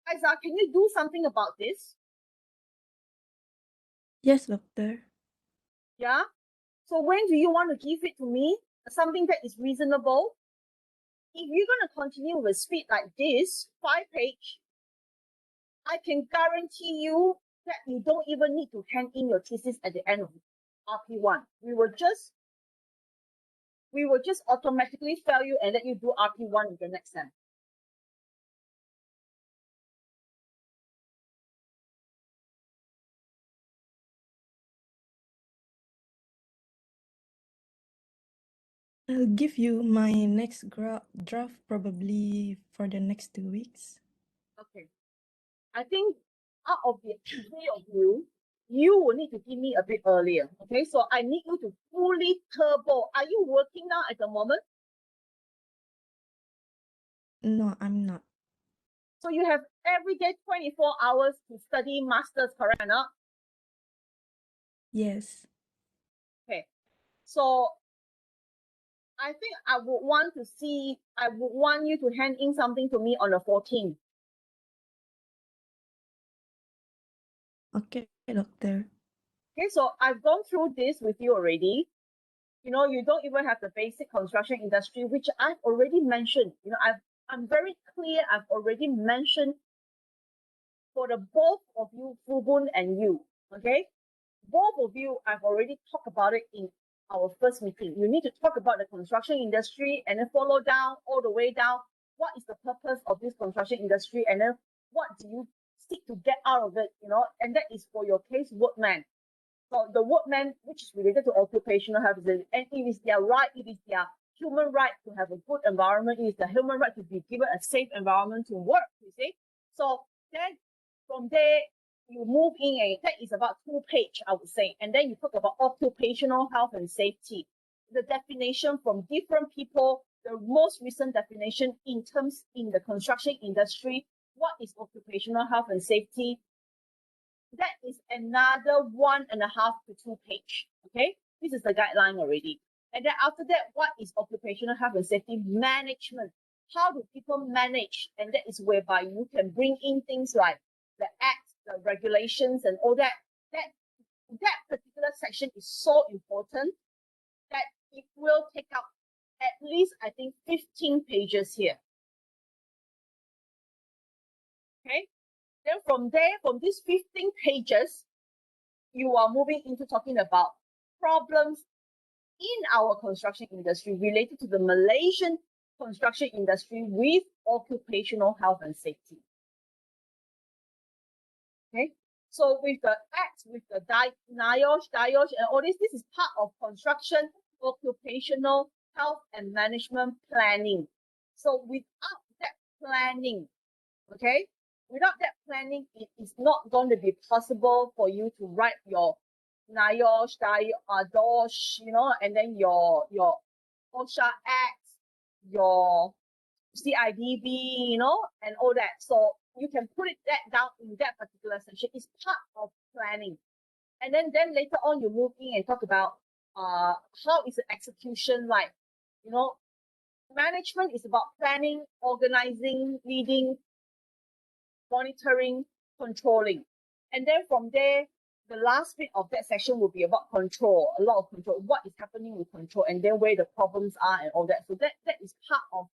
Isaac, can you do something about this? Yes, doctor. Yeah? So when do you want to give it to me? Something that is reasonable? If you're going to continue with speed like this, 5 page, I can guarantee you that you don't even need to hand in your thesis at the end of RP1. We will just automatically fail you and let you do RP1 in the next sem. I'll give you my next draft probably for the next 2 weeks. Okay. I think out of the 3 of you, you will need to give me a bit earlier. Okay, so I need you to fully turbo. Are you working now at the moment? No, I'm not. So you have every day 24 hours to study masters, correct or not? Yes. Okay. So I think I would want you to hand in something to me on the 14th. Okay, doctor. Okay, so I've gone through this with you already. You know, you don't even have the basic construction industry, which I've already mentioned. You know, I'm very clear. I've already mentioned for the both of you, Fubun and you. Okay, both of you, I've already talked about it in our first meeting. You need to talk about the construction industry and then follow down all the way down. What is the purpose of this construction industry, and then what do you seek to get out of it? You know, and that is for your case workman. So the workman, which is related to occupational health, and it is their right, it is their human right to have a good environment, it is the human right to be given a safe environment to work, you see. So then from there, you move in, and that is about 2 pages, I would say. And then you talk about occupational health and safety. The definition from different people, the most recent definition in the construction industry, what is occupational health and safety? That is another 1.5 to 2 page. Okay, this is the guideline already. And then after that, what is occupational health and safety management? How do people manage? And that is whereby you can bring in things like the acts, the regulations, and all that. That particular section is so important that it will take up at least, I think, 15 pages here. Okay, then from there, from these 15 pages, you are moving into talking about problems in our construction industry related to the Malaysian construction industry with occupational health and safety. Okay, so with the acts, with the NIOSH, and all this is part of construction occupational health and management planning. So without that planning, okay, without that planning, it is not going to be possible for you to write your NIOSH, DOSH, you know, and then your OSHA Act, your CIDB, you know, and all that. So you can put that down in that particular section. It's part of planning. And then later on, you move in and talk about how is the execution like. You know, management is about planning, organizing, leading, monitoring, controlling. And then from there, the last bit of that section will be about control, a lot of control, what is happening with control, and then where the problems are and all that. So that is part of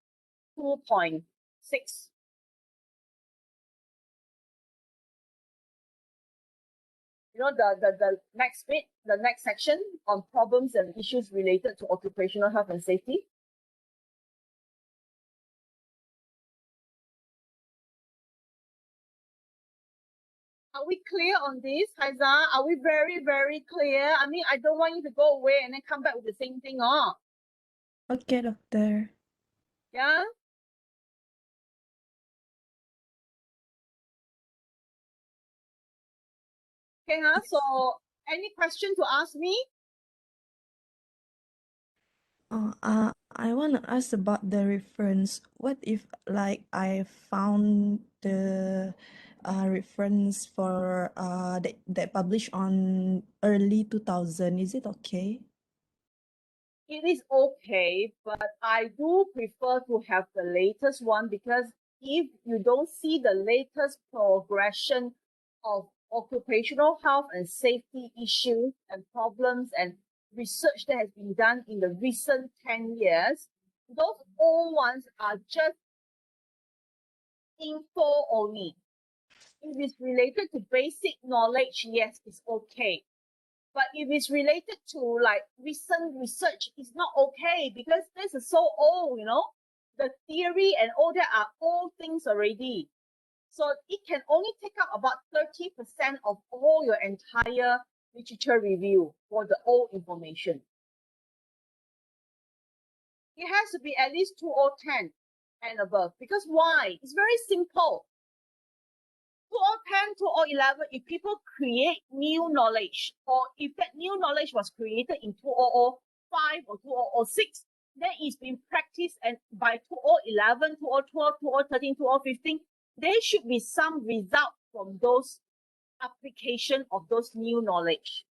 2.6. You know, the next bit, the next section on problems and issues related to occupational health and safety. Are we clear on this, Haiza? Are we very, very clear? I mean, I don't want you to go away and then come back with the same thing, oh. Okay, doctor. Yeah? Okay, huh? So any question to ask me? I want to ask about the reference. What if like I found the reference for that published on early 2000? Is it okay? It is okay, but I do prefer to have the latest one, because if you don't see the latest progression of occupational health and safety issues and problems and research that has been done in the recent 10 years, those old ones are just info only. If it's related to basic knowledge, yes, it's okay. But if it's related to like recent research, it's not okay, because this is so old, you know. The theory and all that are old things already. So it can only take up about 30% of all your entire literature review for the old information. It has to be at least 2010 and above. Because why? It's very simple. 2010, 2011, if people create new knowledge, or if that new knowledge was created in 2005 or 2006, then it's been practiced, and by 2011, 2012, 2013, 2015, there should be some result from those application of those new knowledge.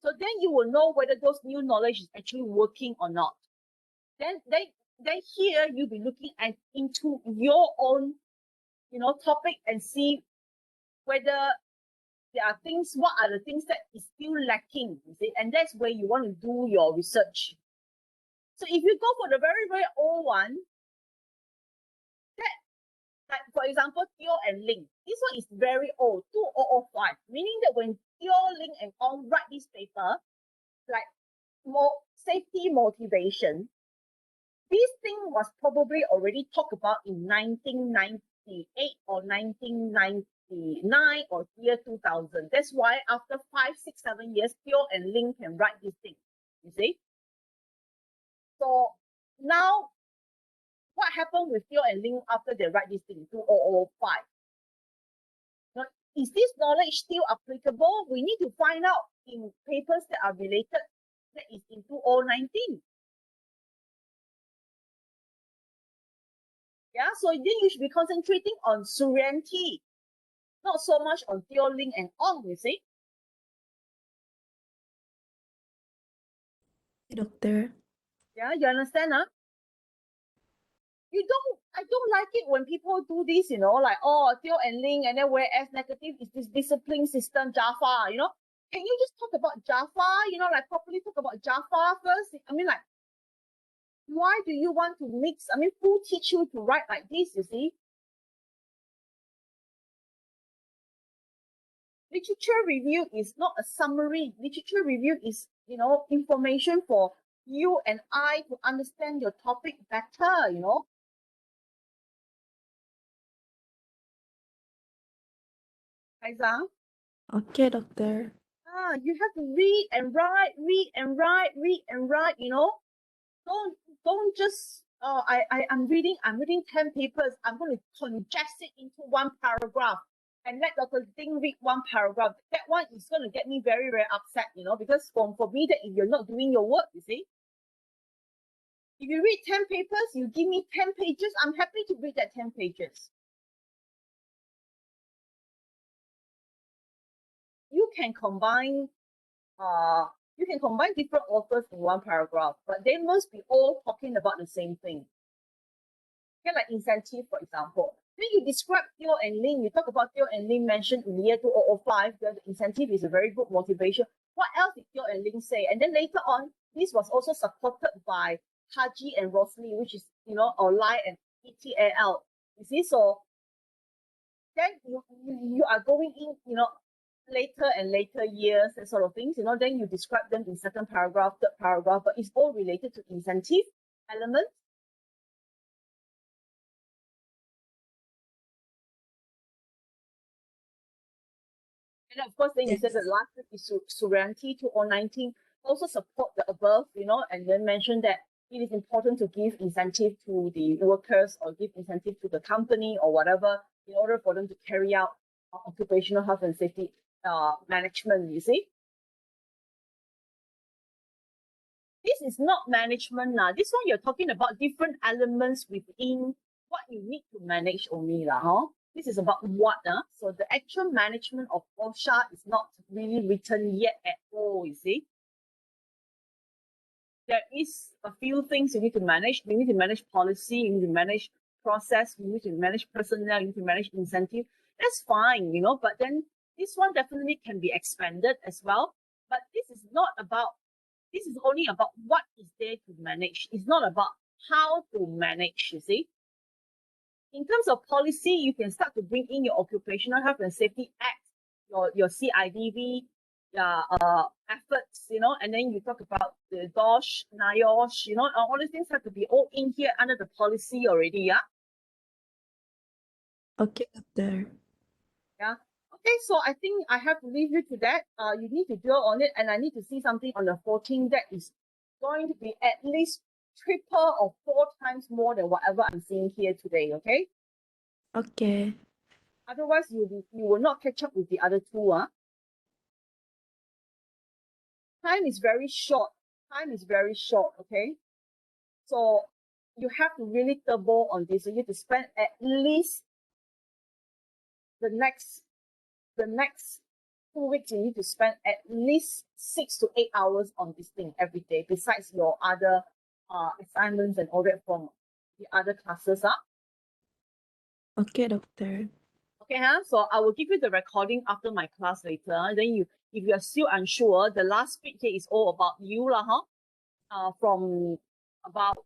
So then you will know whether those new knowledge is actually working or not. Then here you'll be looking at into your own, topic and see whether there are things, what are the things that is still lacking, you see, and that's where you want to do your research. So if you go for the very, very old one, that, like for example, Theo and Ling, this one is very old, 2005, meaning that when Theo, Ling, and Ong write this paper, like more safety motivation, this thing was probably already talked about in 1998 or 1999 or year 2000. That's why after 5, 6, 7 years, Theo and Ling can write this thing, you see. So now, what happened with Theo and Ling after they write this thing, 2005? Now, is this knowledge still applicable? We need to find out in papers that are related, that is in 2019. Yeah, so then you should be concentrating on Suryanti, not so much on Theo, Ling, and Ong, you see. Doctor. Yeah, you understand, huh? I don't like it when people do this, like, oh, Theo and Ling, and then whereas negative is this discipline system, Jaffa, Can you just talk about Jaffa, like properly talk about Jaffa first? I mean, like, why do you want to mix? I mean, who teach you to write like this, you see? Literature review is not a summary. Literature review is, information for you and I to understand your topic better, Aiza? Okay, doctor. You have to read and write, read and write, read and write, Don't just, I'm reading 10 papers. I'm going to congest it into one paragraph and let Dr. Ding read one paragraph. That one is going to get me very, very upset, because for me, that if you're not doing your work, you see. If you read 10 papers, you give me 10 pages, I'm happy to read that 10 pages. You can combine different authors in one paragraph, but they must be all talking about the same thing. Okay, like incentive, for example. Then you describe Theo and Ling, you talk about Theo and Ling mentioned in the year 2005, the incentive is a very good motivation. What else did Theo and Ling say? And then later on, this was also supported by Haji and Rosalie, which is, Olai and ETAL. You see, so then you are going in, later and later years, that sort of things, then you describe them in second paragraph, third paragraph, but it's all related to incentive elements. And of course, then you said the last bit is Suryanti 2019, also support the above, and then mention that it is important to give incentive to the workers or give incentive to the company or whatever in order for them to carry out occupational health and safety management, you see. This is not management now. This one you're talking about different elements within what you need to manage only lah. This is about what so the actual management of OSHA is not really written yet at all, you see. There is a few things you need to manage. You need to manage policy, you need to manage process, you need to manage personnel, you need to manage incentive. That's fine, but then this one definitely can be expanded as well. But this is only about what is there to manage. It's not about how to manage, you see. In terms of policy, you can start to bring in your Occupational Health and Safety Act, your CIDV efforts, and then you talk about the DOSH, NIOSH, all these things have to be all in here under the policy already, yeah? Okay, doctor. Yeah. Okay, so I think I have to leave you to that. You need to dwell on it, and I need to see something on the 14 that is going to be at least 3 or 4 times more than whatever I'm seeing here today, okay? Okay. Otherwise, you will not catch up with the other two. Time is very short. Time is very short, okay? So you have to really turbo on this. So you have to spend at least the next 2 weeks, you need to spend at least 6 to 8 hours on this thing every day, besides your other assignments and all that from the other classes. Okay, doctor. Okay, so I will give you the recording after my class later. Then if you are still unsure, the last bit here is all about you, from about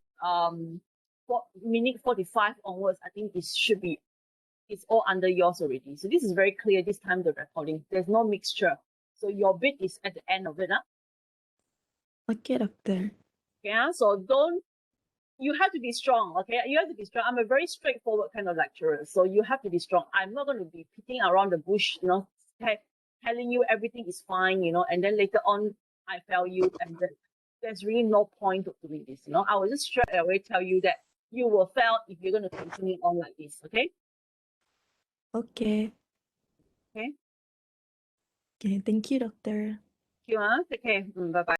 minute 45 onwards. I think it's all under yours already. So this is very clear this time, the recording. There's no mixture. So your bit is at the end of it. Okay, doctor. Okay, so you have to be strong, okay? You have to be strong. I'm a very straightforward kind of lecturer, so you have to be strong. I'm not going to be beating around the bush, telling you everything is fine, and then later on I fail you, and then there's really no point of doing this, I will just straight away tell you that you will fail if you're going to continue on like this, okay? Okay. Okay. Okay, thank you, doctor. Thank you, take care. Bye-bye.